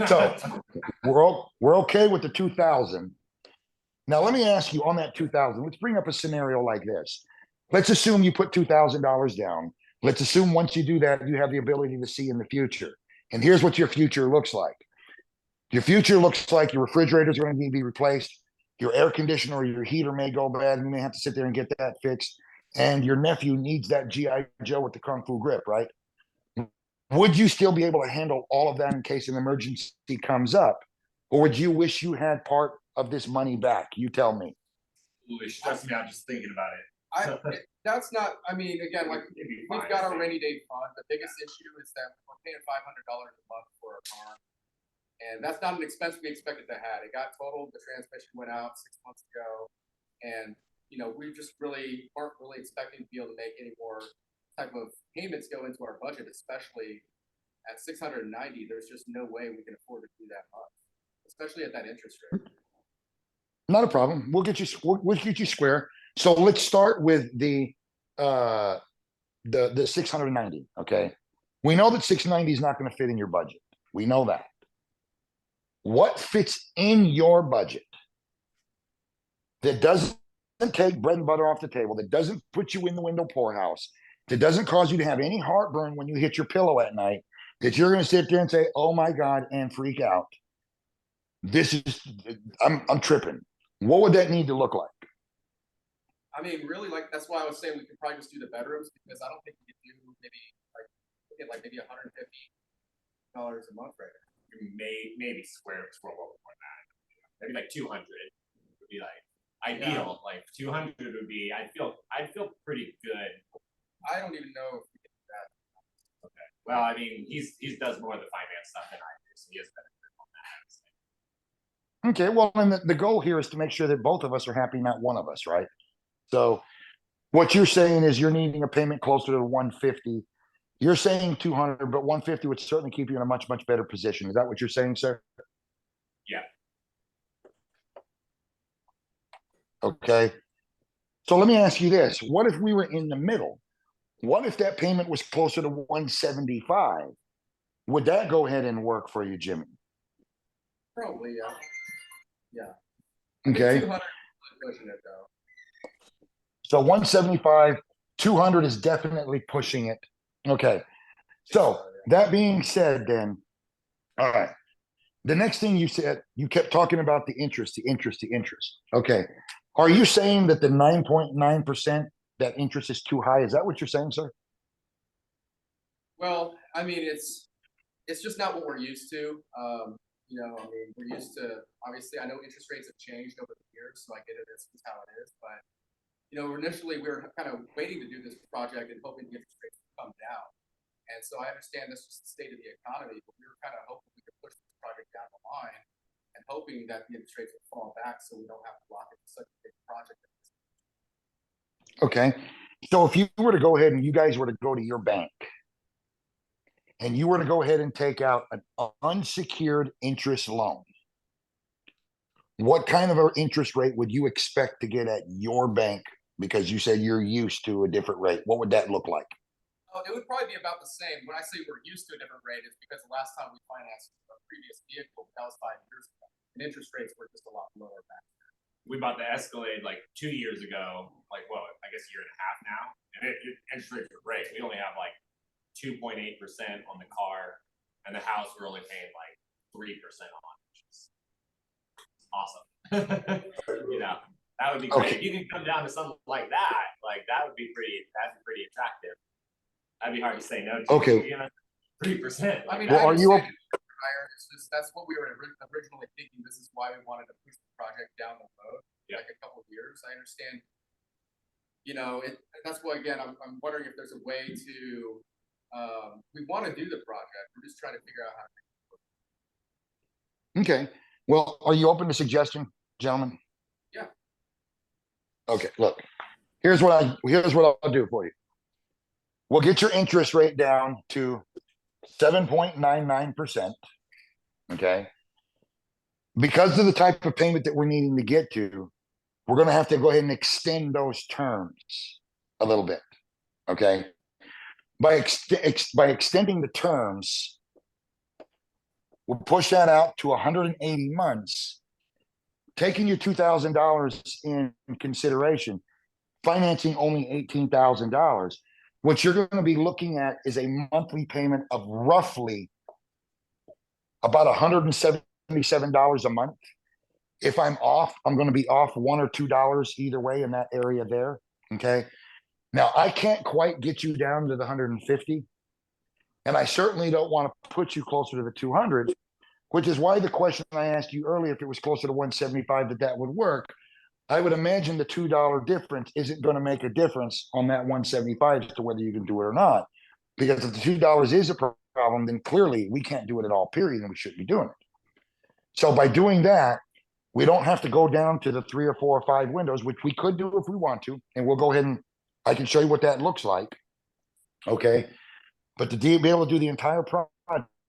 So we're okay with the 2,000. Now, let me ask you on that 2,000. Let's bring up a scenario like this. Let's assume you put $2,000 down. Let's assume once you do that, you have the ability to see in the future. And here's what your future looks like. Your future looks like your refrigerators are going to need to be replaced. Your air conditioner or your heater may go bad, and you may have to sit there and get that fixed. And your nephew needs that G.I. Joe with the Kung Fu grip, right? Would you still be able to handle all of that in case an emergency comes up? Or would you wish you had part of this money back? You tell me. Ooh, it stressed me out just thinking about it. That's not, again, like, It'd be we've fine, got I our think. rainy day fund. The biggest issue is that we're paying $500 a month for a car. And that's not an expense we expected to have. It got totaled, the transmission went out 6 months ago. And, we just weren't really expecting to be able to make any more type of payments go into our budget, especially at 690. There's just no way we can afford to do that much, especially at that interest rate. Not a problem. We'll get you square. So let's start with the 690. Okay. We know that 690 is not going to fit in your budget. We know that. What fits in your budget that doesn't take bread and butter off the table, that doesn't put you in the window poorhouse, that doesn't cause you to have any heartburn when you hit your pillow at night, that you're going to sit there and say, oh my God, and freak out. I'm tripping. What would that need to look like? Really, like, that's why I was saying we could probably just do the bedrooms, because I don't think we could do maybe $150 a month right now. Maybe scroll over more than that. Maybe like 200 would be like ideal. Like 200 would be. I'd feel pretty good. I don't even know if we can do that. Okay. Well, he does more of the finance stuff than I do, so he has better grip on that. Okay, well, and the goal here is to make sure that both of us are happy, not one of us, right? So what you're saying is you're needing a payment closer to 150. You're saying 200, but 150 would certainly keep you in a much, much better position. Is that what you're saying, sir? Yeah. Okay. So let me ask you this. What if we were in the middle? What if that payment was closer to 175? Would that go ahead and work for you, Jimmy? Probably, yeah. Okay. 200 pushing it though. So 175, 200 is definitely pushing it. Okay. So that being said, then, all right. The next thing you said, you kept talking about the interest. Okay. Are you saying that the 9.9% that interest is too high? Is that what you're saying, sir? Well, it's just not what we're used to. We're used to, obviously, I know interest rates have changed over the years, so I get it, it's how it is. But, initially we were kind of waiting to do this project and hoping the interest rates would come down. And so I understand this is the state of the economy, but we were kind of hoping we could push this project down the line and hoping that the interest rates would fall back so we don't have to lock into such a big project at this Okay, so if you were to go ahead and you guys were to go to your bank and you were to go ahead and take out an unsecured interest loan, what kind of an interest rate would you expect to get at your bank? Because you said you're used to a different rate. What would that look like? Oh, it would probably be about the same. When I say we're used to a different rate, it's because the last time we financed a previous vehicle, that was 5 years ago, and interest rates were just a lot lower back then. We bought the Escalade like 2 years ago, like what, I guess a year and a half now, and interest rates are great. We only have like 2.8% on the car, and the house we're only paying like 3% on, which is awesome. You know, that would be great. Okay. If you can come down to something like that, like that'd be pretty attractive. That'd be hard to say no to. Okay. 3%. I mean, Well, I are you understand it's higher. It's just, that's what we were originally thinking. This is why we wanted to push the project down the road, Yeah. like a couple of years. I understand. You know, that's why, again, I'm wondering if there's a way to, we want to do the project. We're just trying to figure out how to. Okay, well, are you open to suggestion, gentlemen? Yeah. Okay, look, here's what I'll do for you. We'll get your interest rate down to 7.99%. Okay. Because of the type of payment that we're needing to get to, we're going to have to go ahead and extend those terms a little bit. Okay. By extending the terms, we'll push that out to 180 months, taking your $2,000 in consideration, financing only $18,000. What you're going to be looking at is a monthly payment of roughly about $177 a month. If I'm off, I'm going to be off $1 or $2 either way in that area there. Okay. Now I can't quite get you down to the 150, and I certainly don't want to put you closer to the 200, which is why the question I asked you earlier, if it was closer to 175, that would work. I would imagine the $2 difference isn't going to make a difference on that 175 as to whether you can do it or not. Because if the $2 is a problem, then clearly we can't do it at all, period, and we shouldn't be doing it. So by doing that, we don't have to go down to the 3 or 4 or 5 windows, which we could do if we want to. And we'll go ahead and I can show you what that looks like. Okay. But to be able to do the entire project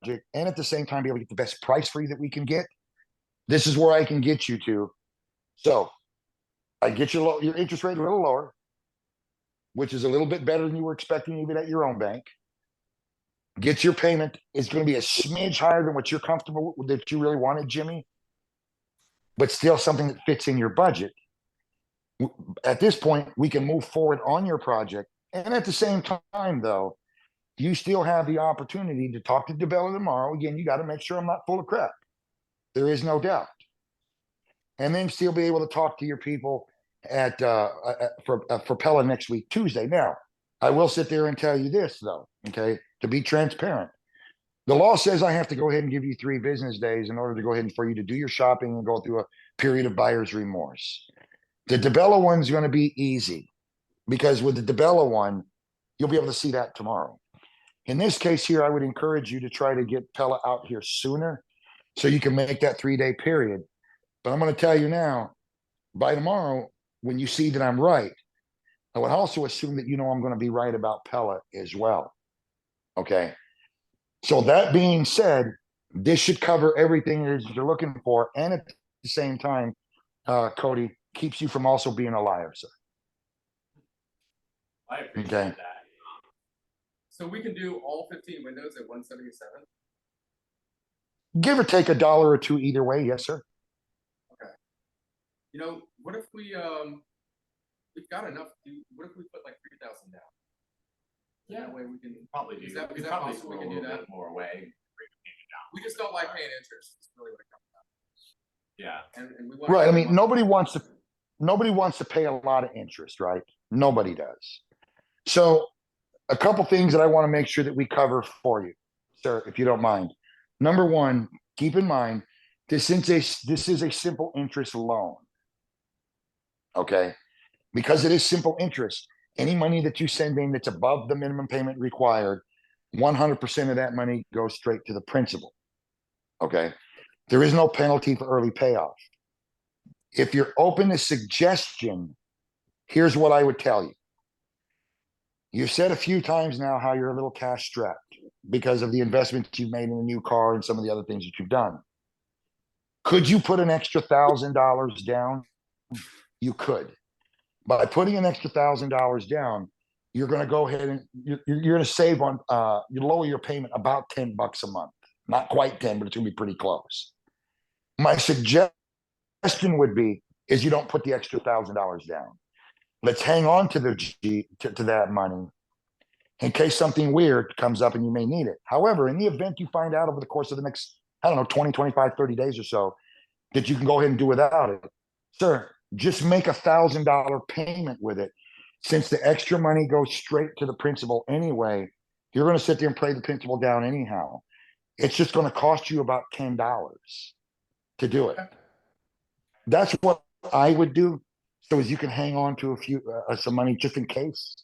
and at the same time be able to get the best price for you that we can get, this is where I can get you to. So I get your interest rate a little lower, which is a little bit better than you were expecting even at your own bank. Get your payment is going to be a smidge higher than what you're comfortable with, that you really wanted, Jimmy, but still something that fits in your budget. At this point, we can move forward on your project. And at the same time, though, you still have the opportunity to talk to DeBella tomorrow. Again, you got to make sure I'm not full of crap. There is no doubt. And then still be able to talk to your people for Pella next week, Tuesday. Now, I will sit there and tell you this, though, okay, to be transparent. The law says I have to go ahead and give you 3 business days in order to go ahead and for you to do your shopping and go through a period of buyer's remorse. The DeBella one's going to be easy because with the DeBella one, you'll be able to see that tomorrow. In this case here, I would encourage you to try to get Pella out here sooner so you can make that 3-day period. But I'm going to tell you now, by tomorrow, when you see that I'm right, I would also assume that you know I'm going to be right about Pella as well. Okay. So that being said, this should cover everything that you're looking for. And at the same time, Cody, keeps you from also being a liar, sir. I appreciate Okay. that. So we can do all 15 windows at 177. Give or take $1 or $2 either way. Yes, sir. You know, what if we we've got enough? What if we put like 3,000 down? Yeah. That way we can. Probably do. Is that We probably possible? We throw can a do little that? bit more away. Bring the payment down. We just don't like paying interest. It's really what it comes down Yeah. to. And we want. Right. I mean, nobody wants to pay a lot of interest, right? Nobody does. So a couple things that I want to make sure that we cover for you, sir, if you don't mind. Number one, keep in mind, this is a simple interest loan. Okay. Because it is simple interest, any money that you send in that's above the minimum payment required, 100% of that money goes straight to the principal. Okay. There is no penalty for early payoff. If you're open to suggestion, here's what I would tell you. You said a few times now how you're a little cash strapped because of the investments you've made in a new car and some of the other things that you've done. Could you put an extra $1,000 down? You could. By putting an extra $1,000 down, you're going to go ahead and you're going to save on you lower your payment about $10 a month. Not quite 10, but it's going to be pretty close. My suggestion would be is you don't put the extra $1,000 down. Let's hang on to to that money in case something weird comes up and you may need it. However, in the event you find out over the course of the next, I don't know, 20, 25, 30 days or so, that you can go ahead and do without it, sir, just make $1,000 payment with it. Since the extra money goes straight to the principal anyway, you're going to sit there and pay the principal down anyhow. It's just going to cost you about $10 to do it. That's what I would do. So as you can hang on to a few, some money just in case.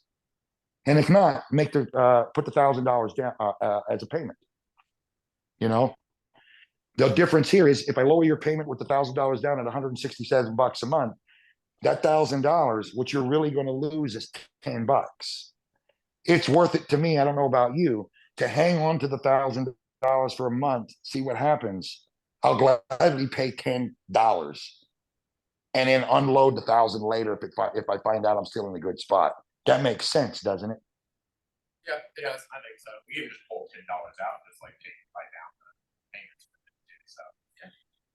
And if not, make the, put the $1,000 down, as a payment. You know, the difference here is if I lower your payment with the $1,000 down at $167 a month, that $1,000, what you're really going to lose is $10. It's worth it to me. I don't know about you, to hang on to the $1,000 for a month, see what happens. I'll gladly pay $10 and then unload the 1,000 later if I find out I'm still in a good spot. That makes sense, doesn't it? Yeah, it does. I think so. We can just pull $10 out, just like take right down the payments for it too. So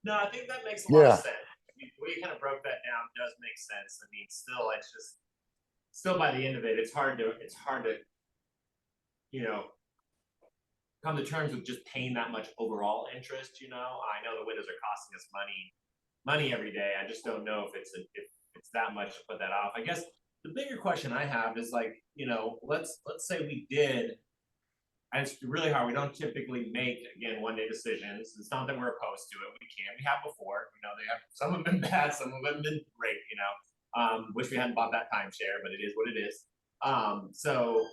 no, I think that makes a lot of sense. The way you kind of broke that down does make sense. I mean, still, it's just still by the end of it, it's hard to you know, come to terms with just paying that much overall interest. You know, I know the windows are costing us money every day. I just don't know if it's that much to put that off. I guess the bigger question I have is like, you know, let's say we did, and it's really hard. We don't typically make, again, one-day decisions. It's not that we're opposed to it. We can. We have before. You know, they have, some have been bad, some of them have been great, you know. Wish we hadn't bought that timeshare, but it is what it is. So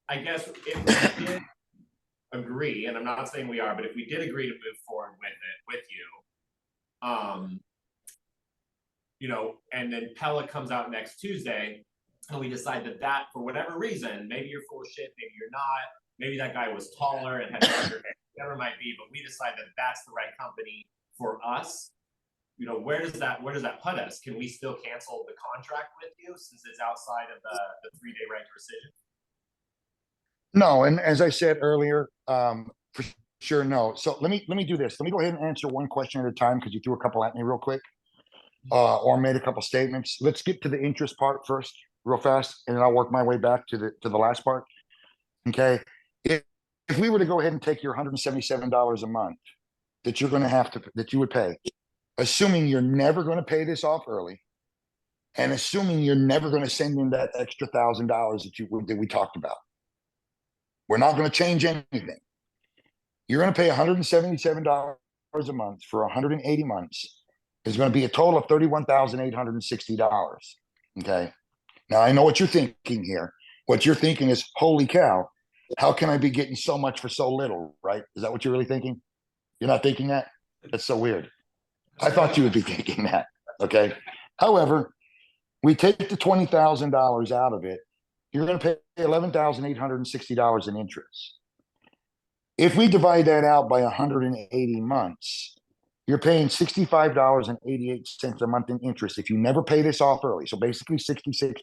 I guess if we did agree, and I'm not saying we are, but if we did agree to move forward with it, with you, you know, and then Pella comes out next Tuesday, and we decide that for whatever reason, maybe you're full of shit, maybe you're not, maybe that guy was taller and had longer hair, whatever it might be, but we decide that that's the right company for us. You know, where does that put us? Can we still cancel the contract with you since it's outside of the 3-day right to rescission? No, and as I said earlier, for sure, no. So let me do this. Let me go ahead and answer one question at a time because you threw a couple at me real quick, or made a couple statements. Let's get to the interest part first, real fast, and then I'll work my way back to the last part. Okay, if we were to go ahead and take your $177 a month that you're going to have to that you would pay, assuming you're never going to pay this off early, and assuming you're never going to send in that extra $1,000 that we talked about. We're not going to change anything. You're going to pay $177 a month for 180 months. It's going to be a total of $31,860. Okay. Now I know what you're thinking here. What you're thinking is, holy cow, how can I be getting so much for so little? Right? Is that what you're really thinking? You're not thinking that? That's so weird. I thought you would be thinking that. Okay. However, we take the $20,000 out of it. You're going to pay $11,860 in interest. If we divide that out by 180 months, you're paying $65.88 a month in interest if you never pay this off early. So basically $66.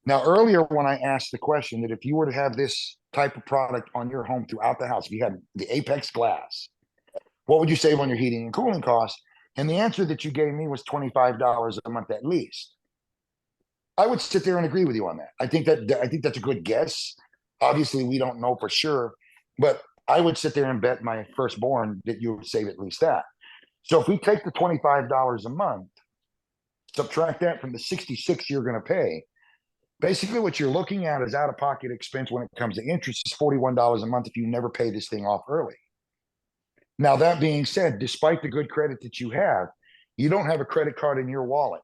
Now, earlier when I asked the question that if you were to have this type of product on your home throughout the house, if you had the Apex glass, what would you save on your heating and cooling costs? And the answer that you gave me was $25 a month at least. I would sit there and agree with you on that. I think that's a good guess. Obviously, we don't know for sure, but I would sit there and bet my firstborn that you would save at least that. So if we take the $25 a month, subtract that from the $66 you're going to pay, basically what you're looking at is out-of-pocket expense when it comes to interest is $41 a month if you never pay this thing off early. Now, that being said, despite the good credit that you have, you don't have a credit card in your wallet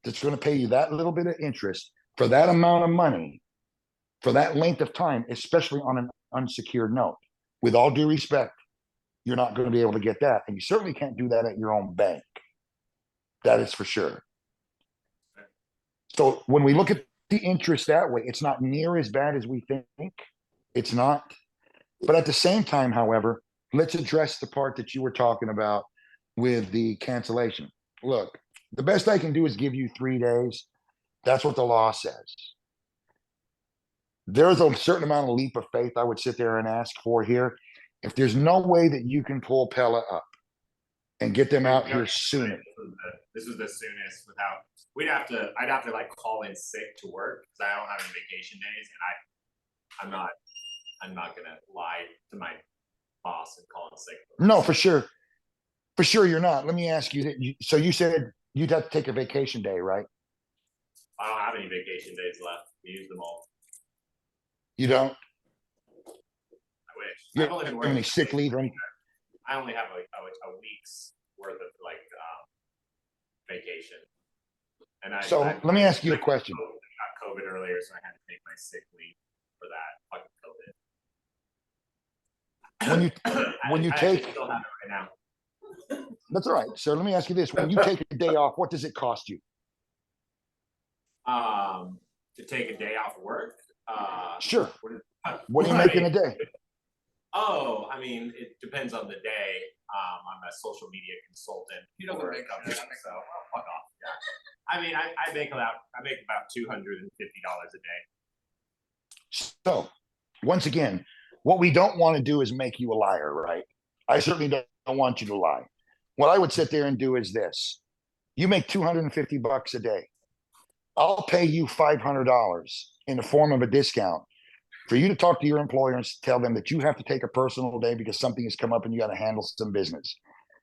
that's going to pay you that little bit of interest for that amount of money for that length of time, especially on an unsecured note. With all due respect, you're not going to be able to get that. And you certainly can't do that at your own bank. That is for sure. So when we look at the interest that way. It's not near as bad as we think. It's not. But at the same time, however, let's address the part that you were talking about with the cancellation. Look, the best I can do is give you 3 days. That's what the law says. There's a certain amount of leap of faith I would sit there and ask for here. If there's no way that you can pull Pella up and get them out here sooner. This was the soonest without, I'd have to like call in sick to work because I don't have any vacation days and I'm not gonna lie to my boss and call in sick. No, for sure. For sure you're not. Let me ask you that. So you said you'd have to take a vacation day, right? I don't have any vacation days left. We used them all. You don't? I wish. You I've only don't been have any working sick leave or anything? I only have a week's worth of like vacation. And So let me ask you a question. I got COVID earlier, so I had to take my sick leave for that fucking COVID. When you I actually take, still have it right now. that's all right. So let me ask you this. When you take a day off, what does it cost you? To take a day off work. Sure. What What are you making a day? Oh, I mean, it depends on the day. I'm a social media consultant. You don't for a make company, that. so fuck off. Yeah. I mean, I make about $250 a day. So once again, what we don't want to do is make you a liar, right? I certainly don't want you to lie. What I would sit there and do is this. You make $250 a day. I'll pay you $500 in the form of a discount for you to talk to your employer and tell them that you have to take a personal day because something has come up and you got to handle some business.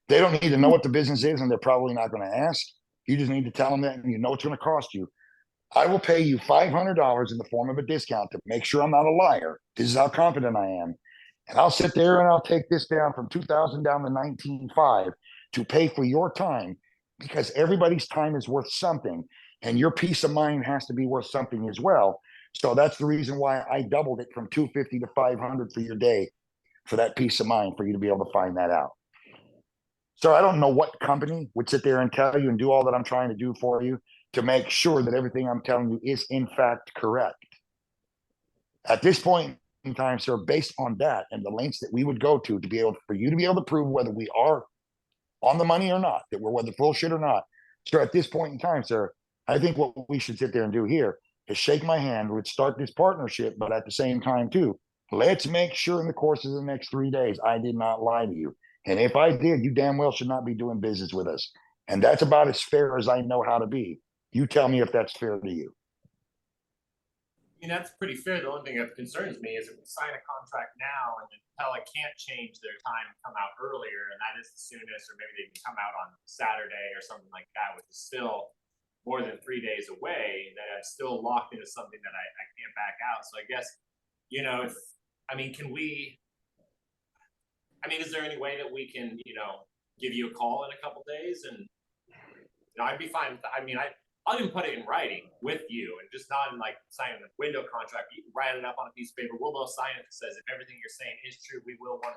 They don't need to know what the business is, and they're probably not going to ask. You just need to tell them that, and you know it's going to cost you. I will pay you $500 in the form of a discount to make sure I'm not a liar. This is how confident I am. And I'll sit there and I'll take this down from 2,000 down to 19.5 to pay for your time, because everybody's time is worth something. And your peace of mind has to be worth something as well. So that's the reason why I doubled it from 250 to 500 for your day, for that peace of mind, for you to be able to find that out. So I don't know what company would sit there and tell you and do all that I'm trying to do for you to make sure that everything I'm telling you is in fact correct. At this point in time, sir, based on that and the lengths that we would go to be able for you to be able to prove whether we are on the money or not, that we're whether full shit or not. So at this point in time, sir, I think what we should sit there and do here is shake my hand. Let's start this partnership, but at the same time, too, let's make sure in the course of the next 3 days, I did not lie to you. And if I did, you damn well should not be doing business with us. And that's about as fair as I know how to be. You tell me if that's fair to you. I mean, that's pretty fair. The only thing that concerns me is if we sign a contract now and then Pella can't change their time and come out earlier, and that is the soonest, or maybe they can come out on Saturday or something like that, which is still more than 3 days away, that I'm still locked into something that I can't back out. So I guess, you know, if, I mean, can we, I mean, is there any way that we can, you know, give you a call in a couple days? And, you know, I'd be fine with, I mean, I'll even put it in writing with you and just not in like signing a window contract. You can write it up on a piece of paper. We'll both sign it that says if everything you're saying is true, we will 100%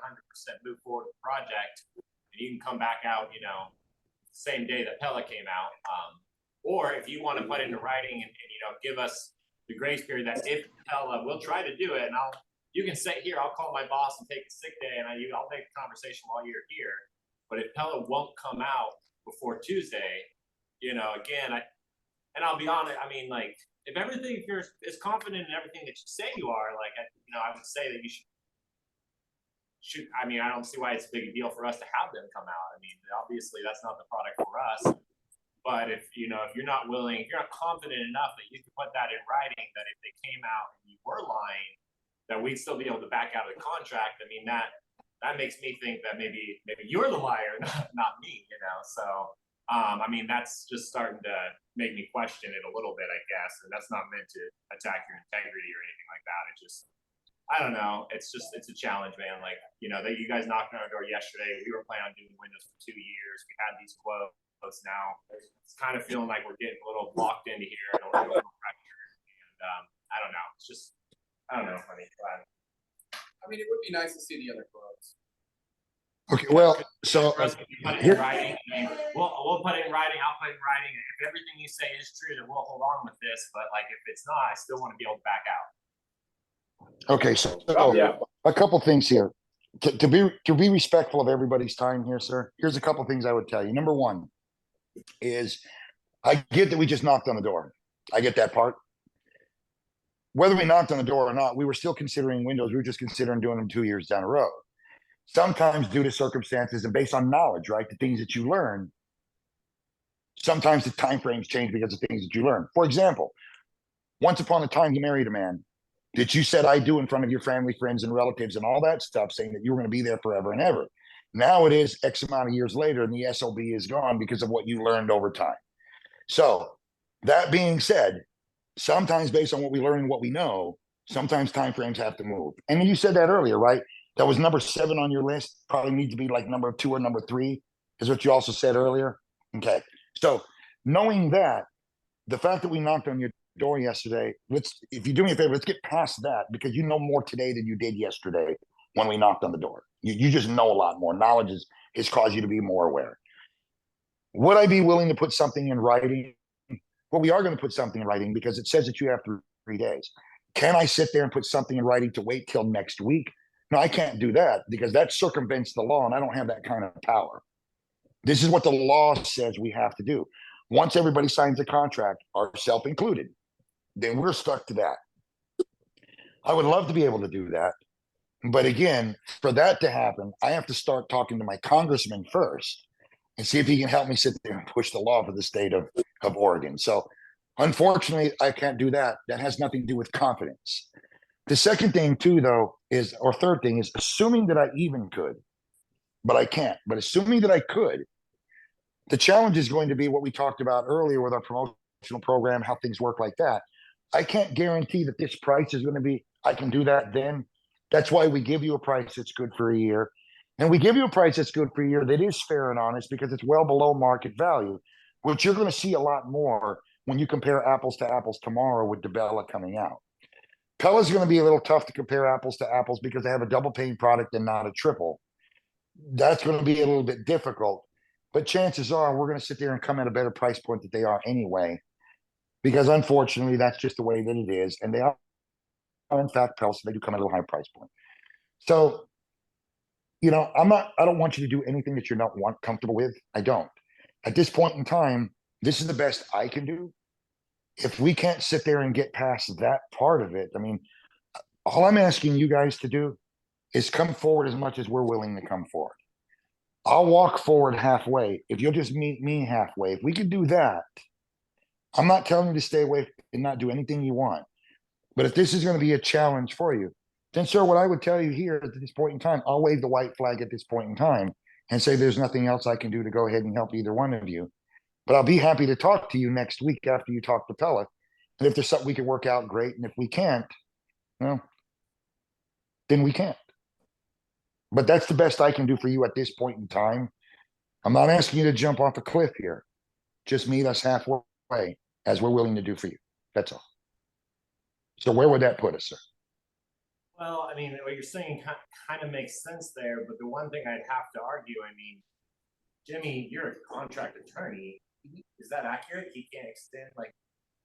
move forward with the project. And you can come back out, you know, same day that Pella came out. Or if you want to put it into writing and, you know, give us the grace period that if Pella will try to do it, and you can say here, I'll call my boss and take a sick day and I'll make a conversation while you're here. But if Pella won't come out before Tuesday, you know, again, and I'll be honest, I mean, like, if you're as confident in everything that you say you are, like, you know, I would say that you should, I mean, I don't see why it's a big deal for us to have them come out. I mean, obviously that's not the product for us, but if, you know, if you're not willing, if you're not confident enough that you can put that in writing, that if they came out and you were lying, that we'd still be able to back out of the contract. I mean, that makes me think that maybe you're the liar, not me, you know, so. I mean, that's just starting to make me question it a little bit, I guess. And that's not meant to attack your integrity or anything like that. It just, I don't know. It's a challenge, man. Like, you know, that you guys knocked on our door yesterday. We were planning on doing Windows for 2 years. We had these quotes now. It's kind of feeling like we're getting a little locked into here and a little pressure. And I don't know. It's just, I don't know. I mean, I mean, it would be nice to see the other quotes. Okay, well, so Russ, can you put it in here, writing? I mean, we'll put it in writing, I'll put it in writing. If everything you say is true, then we'll hold on with this, but like, if it's not, I still want to be able to back out. okay, so Yeah. a couple things here. To be respectful of everybody's time here, sir, here's a couple things I would tell you. Number one is I get that we just knocked on the door. I get that part. Whether we knocked on the door or not, we were still considering windows. We were just considering doing them 2 years down the road. Sometimes due to circumstances and based on knowledge, right? The things that you learn, sometimes the time frames change because of things that you learn. For example, once upon a time you married a man that you said I do in front of your family, friends, and relatives and all that stuff, saying that you were going to be there forever and ever. Now it is X amount of years later, and the SOB is gone because of what you learned over time. So that being said, sometimes based on what we learn and what we know, sometimes time frames have to move. And you said that earlier, right? That was number 7 on your list. Probably needs to be like number 2 or number 3, is what you also said earlier. Okay. So knowing that, the fact that we knocked on your door yesterday, if you do me a favor, let's get past that, because you know more today than you did yesterday when we knocked on the door. You just know a lot more. Knowledge has caused you to be more aware. Would I be willing to put something in writing? Well, we are going to put something in writing because it says that you have 3 days. Can I sit there and put something in writing to wait till next week? No, I can't do that because that circumvents the law, and I don't have that kind of power. This is what the law says we have to do. Once everybody signs a contract, ourselves included, then we're stuck to that. I would love to be able to do that. But again, for that to happen, I have to start talking to my congressman first and see if he can help me sit there and push the law for the state of Oregon. So unfortunately, I can't do that. That has nothing to do with confidence. The second thing too, though, is, or third thing is, assuming that I even could, but I can't, but assuming that I could, the challenge is going to be what we talked about earlier with our promotional program, how things work like that. I can't guarantee that this price is going to be, I can do that then. That's why we give you a price that's good for a year. And we give you a price that's good for a year that is fair and honest because it's well below market value, which you're going to see a lot more when you compare apples to apples tomorrow with DeBella coming out. Pella's going to be a little tough to compare apples to apples because they have a double pane product and not a triple. That's going to be a little bit difficult, but chances are we're going to sit there and come at a better price point that they are anyway, because unfortunately that's just the way that it is. And they are, in fact, Pella, so they do come at a little higher price point. So, you know, I don't want you to do anything that you're not comfortable with. I don't. At this point in time, this is the best I can do. If we can't sit there and get past that part of it, I mean, all I'm asking you guys to do is come forward as much as we're willing to come forward. I'll walk forward halfway. If you'll just meet me halfway, if we could do that, I'm not telling you to stay away and not do anything you want. But if this is going to be a challenge for you, then sir, what I would tell you here at this point in time, I'll wave the white flag at this point in time and say there's nothing else I can do to go ahead and help either one of you. But I'll be happy to talk to you next week after you talk to Pella. And if there's something we can work out, great. And if we can't, well, then we can't. But that's the best I can do for you at this point in time. I'm not asking you to jump off a cliff here. Just meet us halfway as we're willing to do for you. That's all. So where would that put us, sir? Well, I mean, what you're saying kind of makes sense there, but the one thing I'd have to argue, I mean, Jimmy, you're a contract attorney. Is that accurate? He can't extend, like,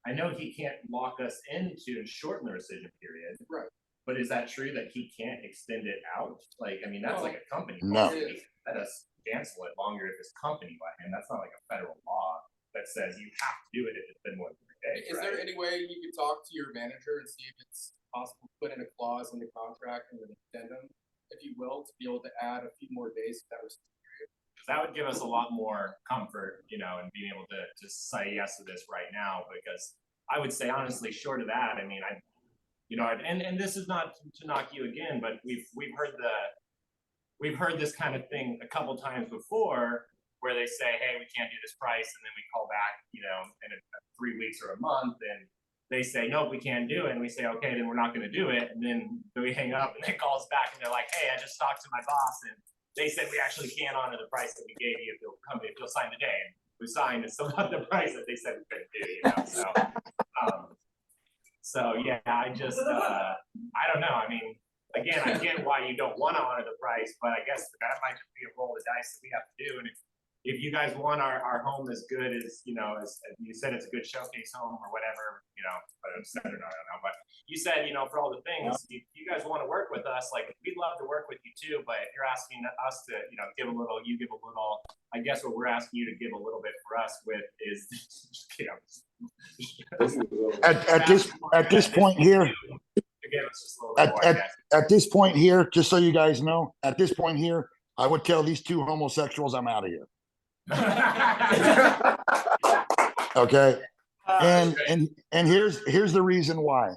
I know he can't lock us into and shorten the rescission period. Right. But is that true that he can't extend it out? Like, I mean, that's like a company. No. policy. Let us cancel it longer if it's company by him. That's not like a federal law that says you have to do it if it's been more than 3 days. Is there any way you could talk to your manager and see if it's possible to put in a clause in the contract and an addendum, if you will, to be able to add a few more days to that rescission period? Because that would give us a lot more comfort, you know, and being able to say yes to this right now. Because I would say honestly, short of that, I mean, you know, and this is not to knock you again, but we've heard this kind of thing a couple times before, where they say, hey, we can't do this price, and then we call back, you know, in 3 weeks or a month, and they say, nope, we can't do it, and we say, okay, then we're not going to do it, and then we hang up, and they call us back, and they're like, hey, I just talked to my boss, and they said we actually can't honor the price that we gave you if you'll sign today, and we signed, and still not the price that they said we couldn't do, you know, so yeah, I just, I don't know, I mean, again, I get why you don't wanna honor the price, but I guess that might just be a roll of dice that we have to do, and if you guys want our home as good as, you know, as you said, it's a good showcase home or whatever, you know, whether it's said or not, I don't know, but you said, you know, for all the things, if you guys wanna work with us, like, we'd love to work with you too, but if you're asking us to, you know, give a little, you give a little, I guess what we're asking you to give a little bit for us with is, you know. At this point here, To give us just a little bit more, I guess. at this point here, just so you guys know, at this point here, I would tell these two homosexuals I'm out of here. Okay, and here's the reason why.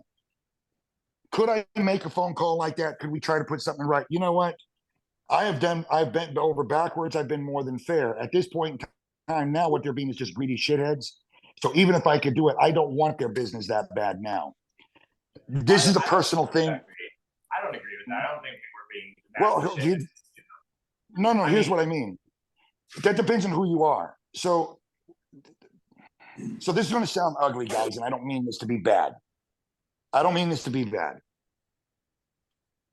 Could I make a phone call like that? Could we try to put something right? You know what? I've bent over backwards. I've been more than fair. At this point in time now, what they're being is just greedy shitheads. So even if I could do it, I don't want their business that bad now. This is a personal thing. I don't agree with that. I don't think we're being. Well, no, here's what I mean. That depends on who you are. So this is going to sound ugly, guys, and I don't mean this to be bad. I don't mean this to be bad.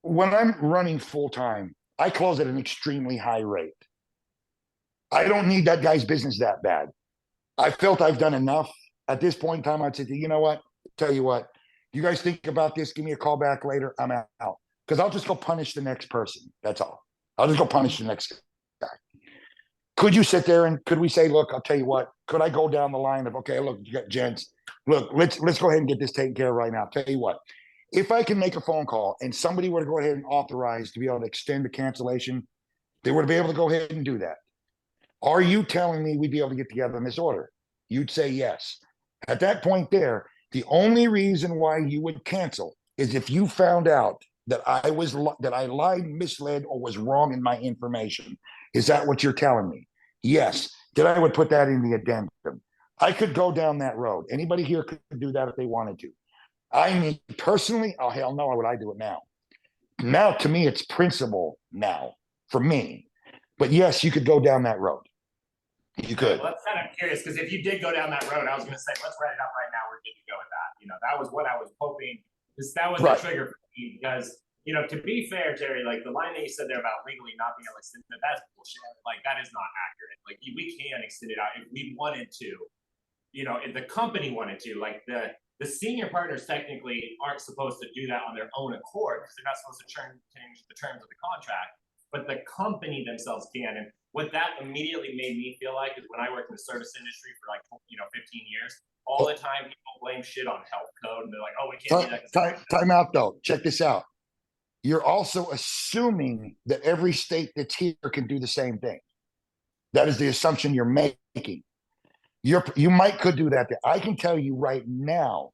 When I'm running full time, I close at an extremely high rate. I don't need that guy's business that bad. I felt I've done enough. At this point in time, I'd say, you know what? Tell you what, you guys think about this. Give me a call back later. I'm out. Because I'll just go punish the next person. That's all. I'll just go punish the next guy. Could you sit there and could we say, look, I'll tell you what, could I go down the line of, okay, look, you got gents, look, let's go ahead and get this taken care of right now. Tell you what, if I can make a phone call and somebody were to go ahead and authorize to be able to extend the cancellation, they would be able to go ahead and do that. Are you telling me we'd be able to get together in this order? You'd say yes. At that point there, the only reason why you would cancel is if you found out that I lied, misled, or was wrong in my information. Is that what you're telling me? Yes. Then I would put that in the addendum. I could go down that road. Anybody here could do that if they wanted to. I mean, personally, oh, hell no, would I do it now? Now, to me, it's principle now for me. But yes, you could go down that road. You could. Well, that's kind of curious because if you did go down that road, I was going to say, let's write it up right now. We're good to go with that. You know, that was what I was hoping. That was Right. the trigger for me because, you know, to be fair, Terry, like the line that you said there about legally not being able to extend it, that's bullshit. Like that is not accurate. Like we can extend it out if we wanted to. You know, if the company wanted to, like the senior partners technically aren't supposed to do that on their own accord because they're not supposed to change the terms of the contract, but the company themselves can. And what that immediately made me feel like is when I worked in the service industry for like, 15 years, all the time people blame shit on health code and they're like, oh, we can't do that. Time out though. Check this out. You're also assuming that every state that's here can do the same thing. That is the assumption you're making. You could do that. I can tell you right now,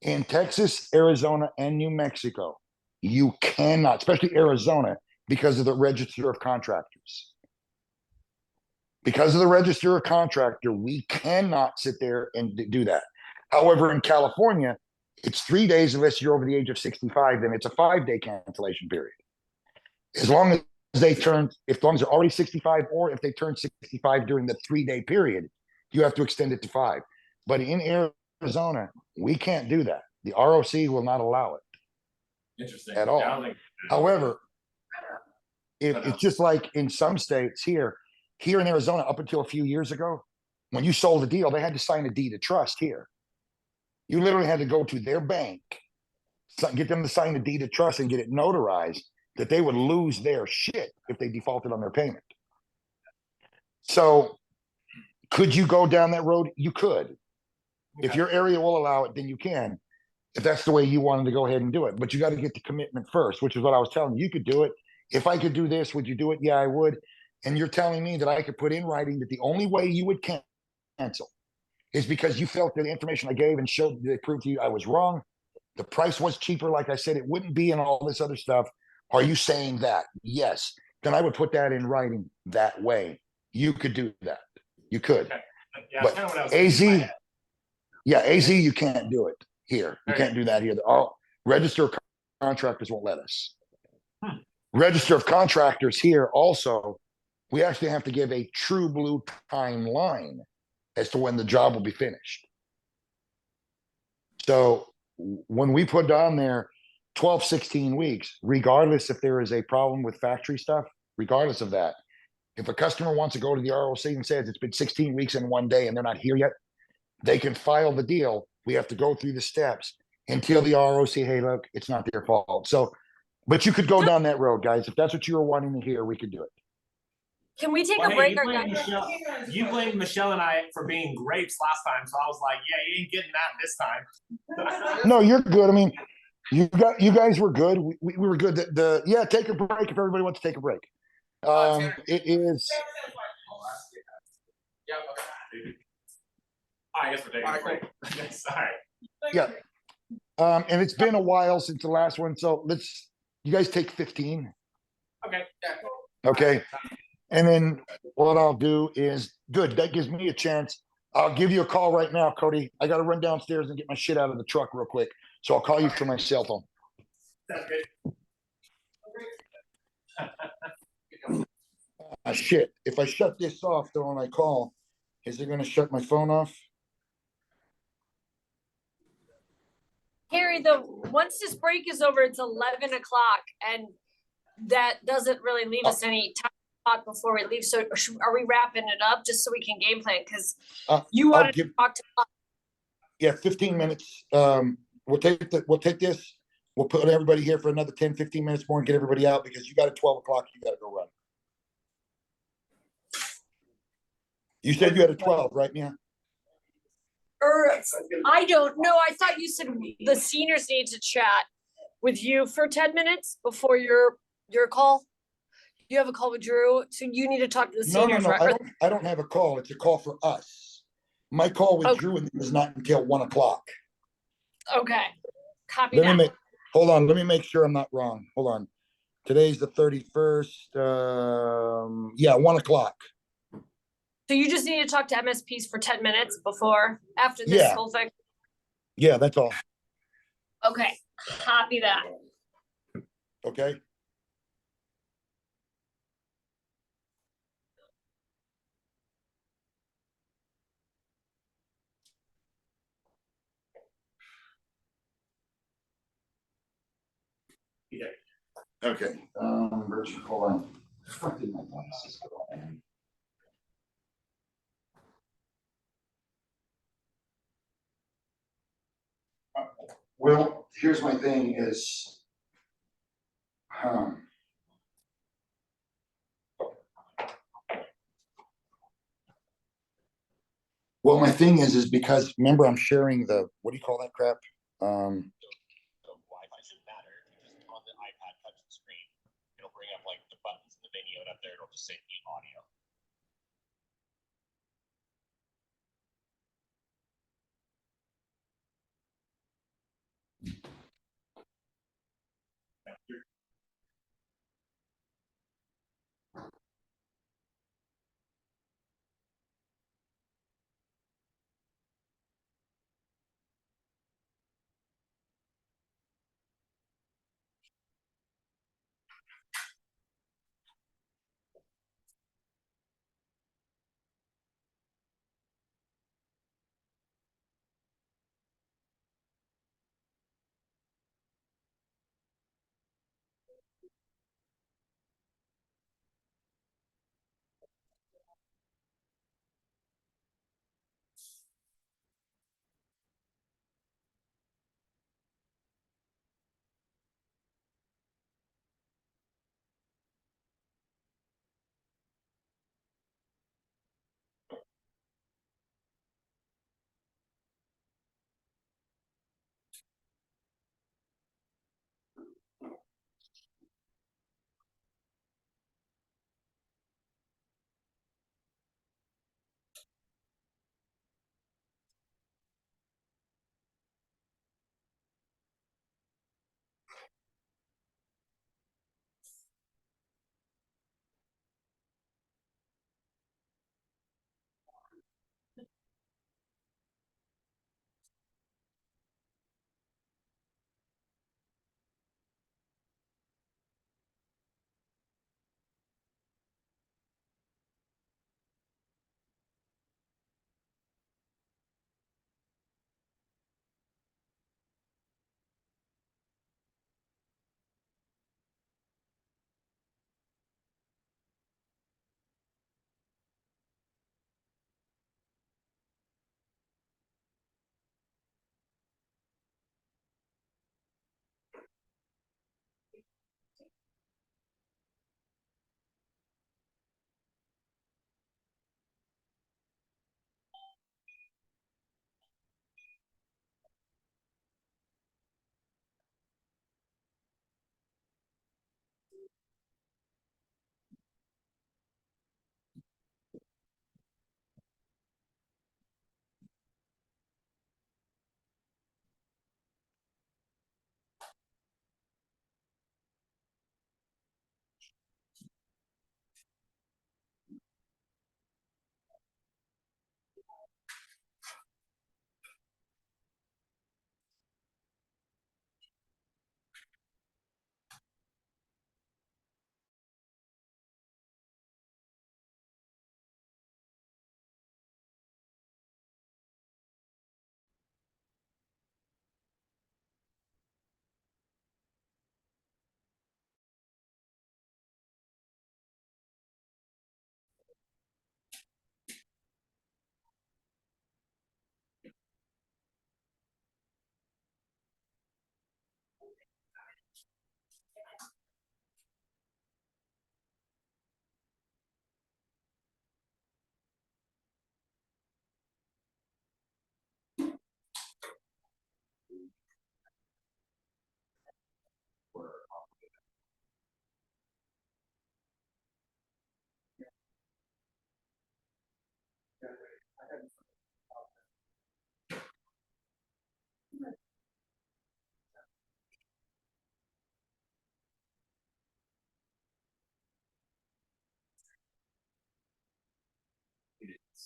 in Texas, Arizona, and New Mexico, you cannot, especially Arizona, because of the Register of Contractors. Because of the Register of Contractor, we cannot sit there and do that. However, in California, it's 3 days unless you're over the age of 65, then it's a 5-day cancellation period. As long as they're already 65, or if they turn 65 during the 3-day period, you have to extend it to 5. But in Arizona, we can't do that. The ROC will not allow it. Interesting. At all. Yeah, However, it's just like in some states here in Arizona, up until a few years ago, when you sold a deal, they had to sign a deed of trust here. You literally had to go to their bank, get them to sign a deed of trust and get it notarized that they would lose their shit if they defaulted on their payment. So could you go down that road? You could. If your area will allow it, then you can. If that's the way you wanted to go ahead and do it. But you got to get the commitment first, which is what I was telling you. You could do it. If I could do this, would you do it? Yeah, I would. And you're telling me that I could put in writing that the only way you would cancel is because you felt that the information I gave and showed they proved to you I was wrong. The price was cheaper, like I said, it wouldn't be, and all this other stuff. Are you saying that? Yes. Then I would put that in writing that way. You could do that. You could. Okay. Yeah, But kind of what I was AZ, thinking in my head. yeah, AZ, you can't do it here. You Okay. can't do that here. All Register of Contractors won't let us. Register of Contractors here also, we actually have to give a true blue timeline as to when the job will be finished. So when we put on there, 12, 16 weeks, regardless if there is a problem with factory stuff, regardless of that. If a customer wants to go to the ROC and says it's been 16 weeks and 1 day and they're not here yet, they can file the deal. We have to go through the steps until the ROC, hey, look, it's not their fault. So, but you could go down that road, guys. If that's what you were wanting to hear, we could do it. Can we take Well, a hey, break you or blamed not? Michelle. You blamed Michelle and I for being grapes last time, so I was like, "Yeah, you ain't getting that this time." No, you're good. I mean, you guys were good. We were good. Yeah, take a break if everybody wants to take a break. It is. Yeah, okay. I guess we're taking a break. Sorry. Yeah. And it's been a while since the last one, so you guys take 15. Okay. Okay. And then what I'll do is good. That gives me a chance. I'll give you a call right now, Cody. I got to run downstairs and get my shit out of the truck real quick. So I'll call you from my cell phone. Sounds good. Shit. If I shut this off though when I call, is it going to shut my phone off? Harry, once this break is over, it's 11 o'clock, and that doesn't really leave us any time to talk before we leave. So are we wrapping it up just so we can game plan? Because you I'll wanted to talk to us. Yeah, 15 minutes. We'll take this. We'll put everybody here for another 10, 15 minutes more and get everybody out because you got at 12 o'clock, you got to go run. You said you had a 12, right, Mia? I don't know. I thought you said the seniors need to chat with you for 10 minutes before your call. You have a call with Drew, so you need to talk to the No, seniors. right? I don't have a call. It's a call for us. My call with Okay. Drew is not until 1 o'clock. Okay. Copy that. Hold on. Let me make sure I'm not wrong. Hold on. Today's the 31st. Yeah, 1 o'clock. So you just need to talk to MSPs for 10 minutes after this Yeah. whole thing? Yeah, that's all. Okay, copy that. Okay. Yeah. Okay. Richard, hold on. Fuck did my glasses go on? Well, here's my thing is, well, my thing is because remember I'm sharing what do you call that crap? Wi-Fi shouldn't matter. If you just on the iPad touch the screen, it'll bring up like the buttons in the menu, and up there it'll just say mute audio.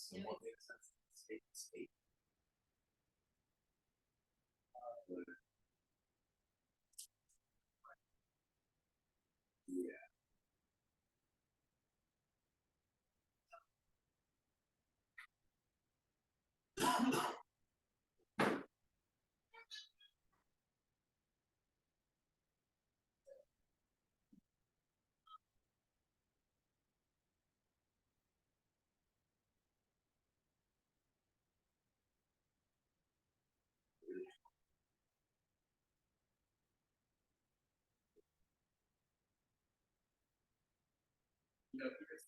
So what makes sense, state to state. Yeah. You know, there is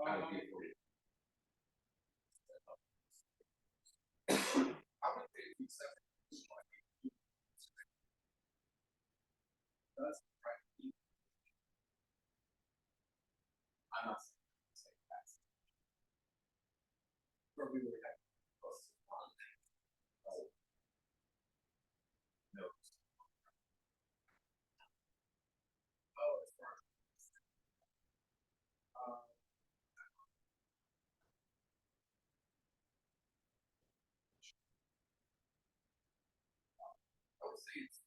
I would be for it. I would think we said. That's right. I'm not saying that's. Or we would have. No. Oh, as far as. I would say it's.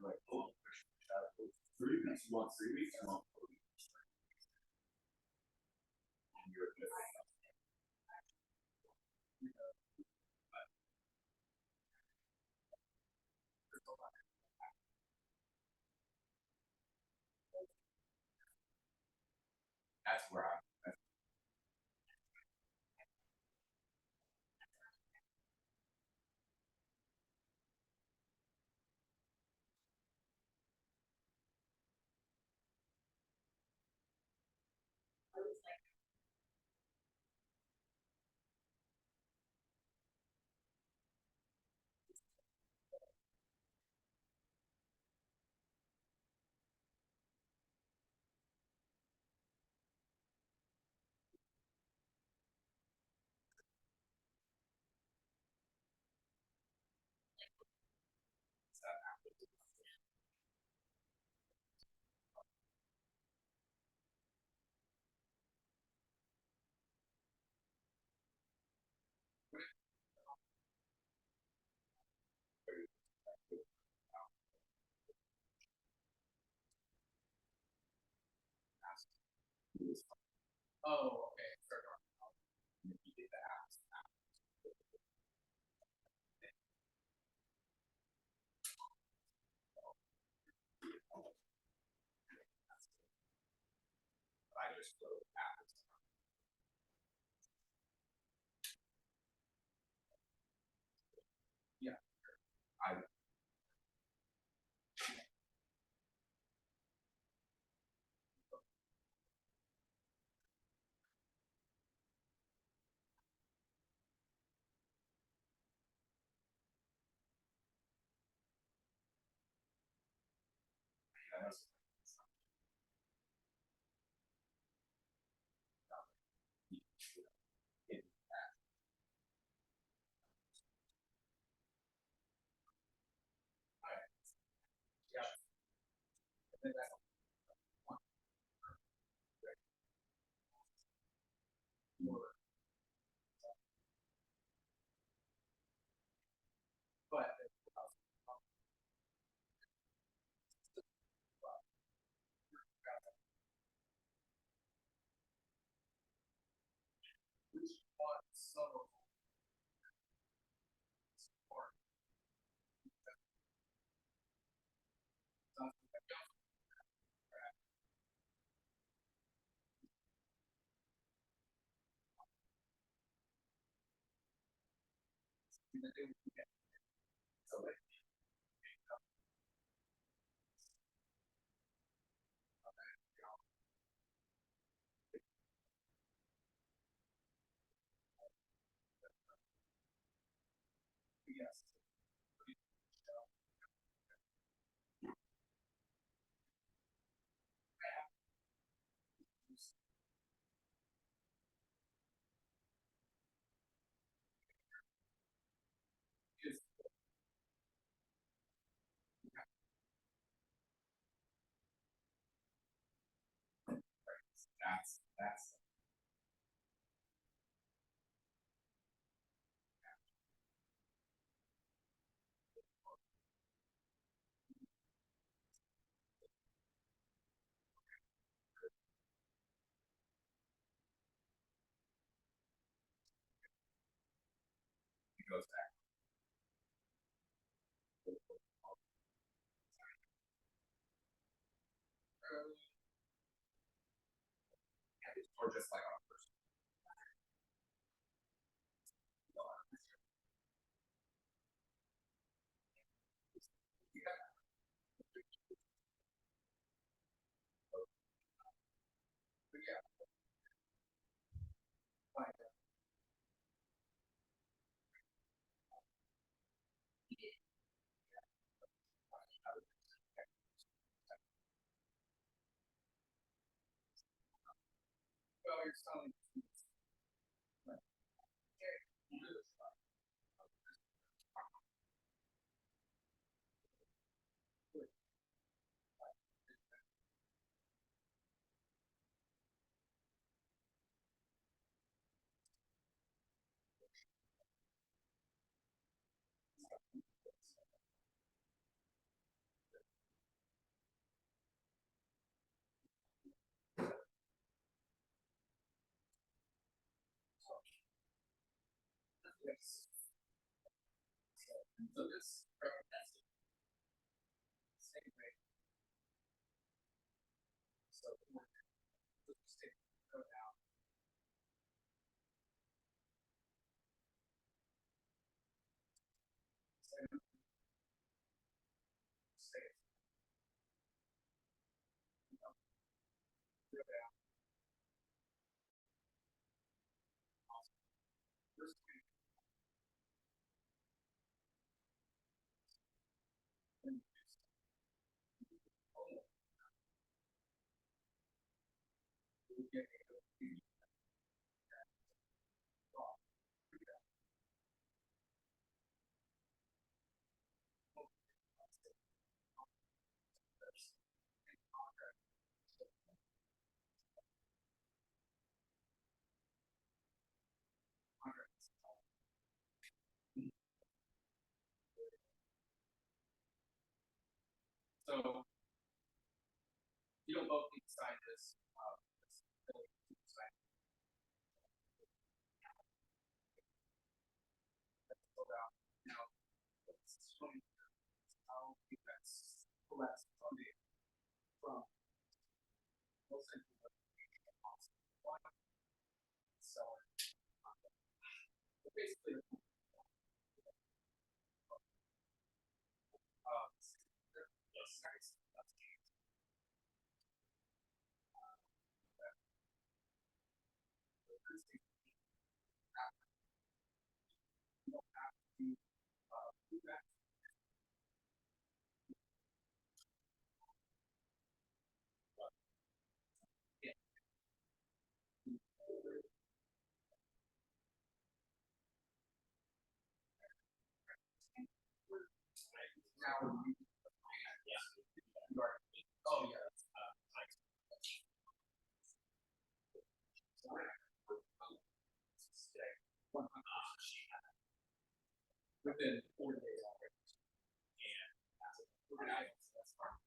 Like, oh, 3 weeks, you want 3 weeks, you want 4 weeks. And you're good. That's where I'm. Oh, okay, start on. You did that. I just wrote apps. Yeah. I. But. Which one, so. Support. Yes. That's. It goes back. Or just like on a person. Well, you're selling. Yes. So this. Same way. So. Just take the code out. Save. Save. Code out. First we. So. You don't both need to sign this, this ability to sign. less funding from. Los Angeles. So. Basically. Oh, yeah. Within 4 days already. And that's fine.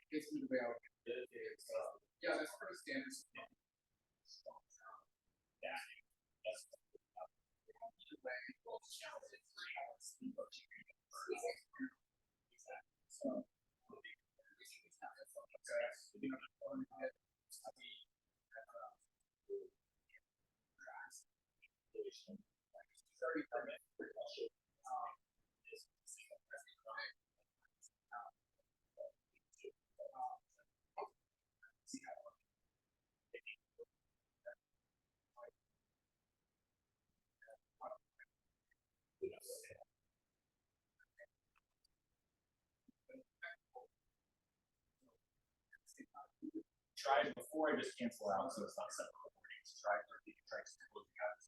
Basically the way I would do it is, yeah, that's pretty standard. Try before I just cancel out, so it's not separate recordings. Try to close the out.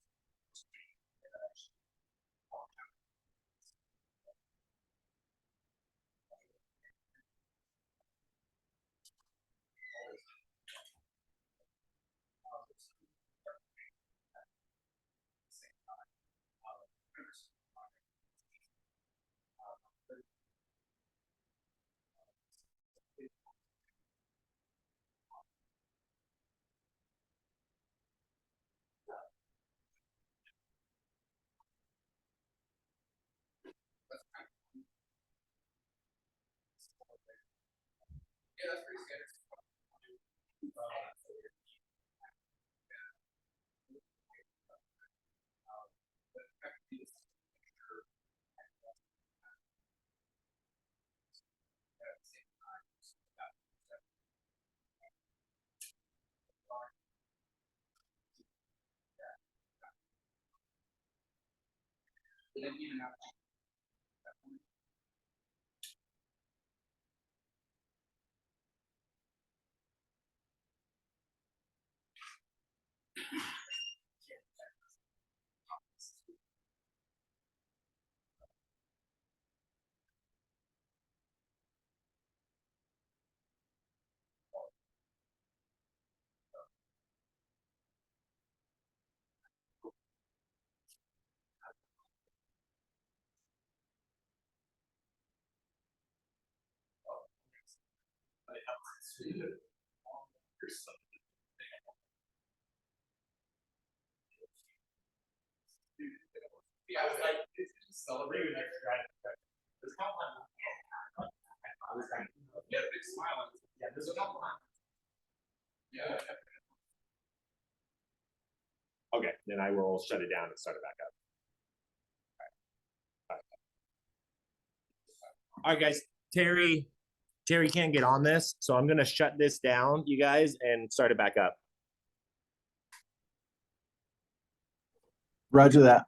Yeah, that's pretty standard. And then even after. Yeah, I was like, celebrating that. There's a couple of I was like, yeah, big smile. Yeah, there's a couple of yeah. Okay, then I will shut it down and start it back up. All right, guys. Terry can't get on this, so I'm gonna shut this down, you guys, and start it back up. Roger that.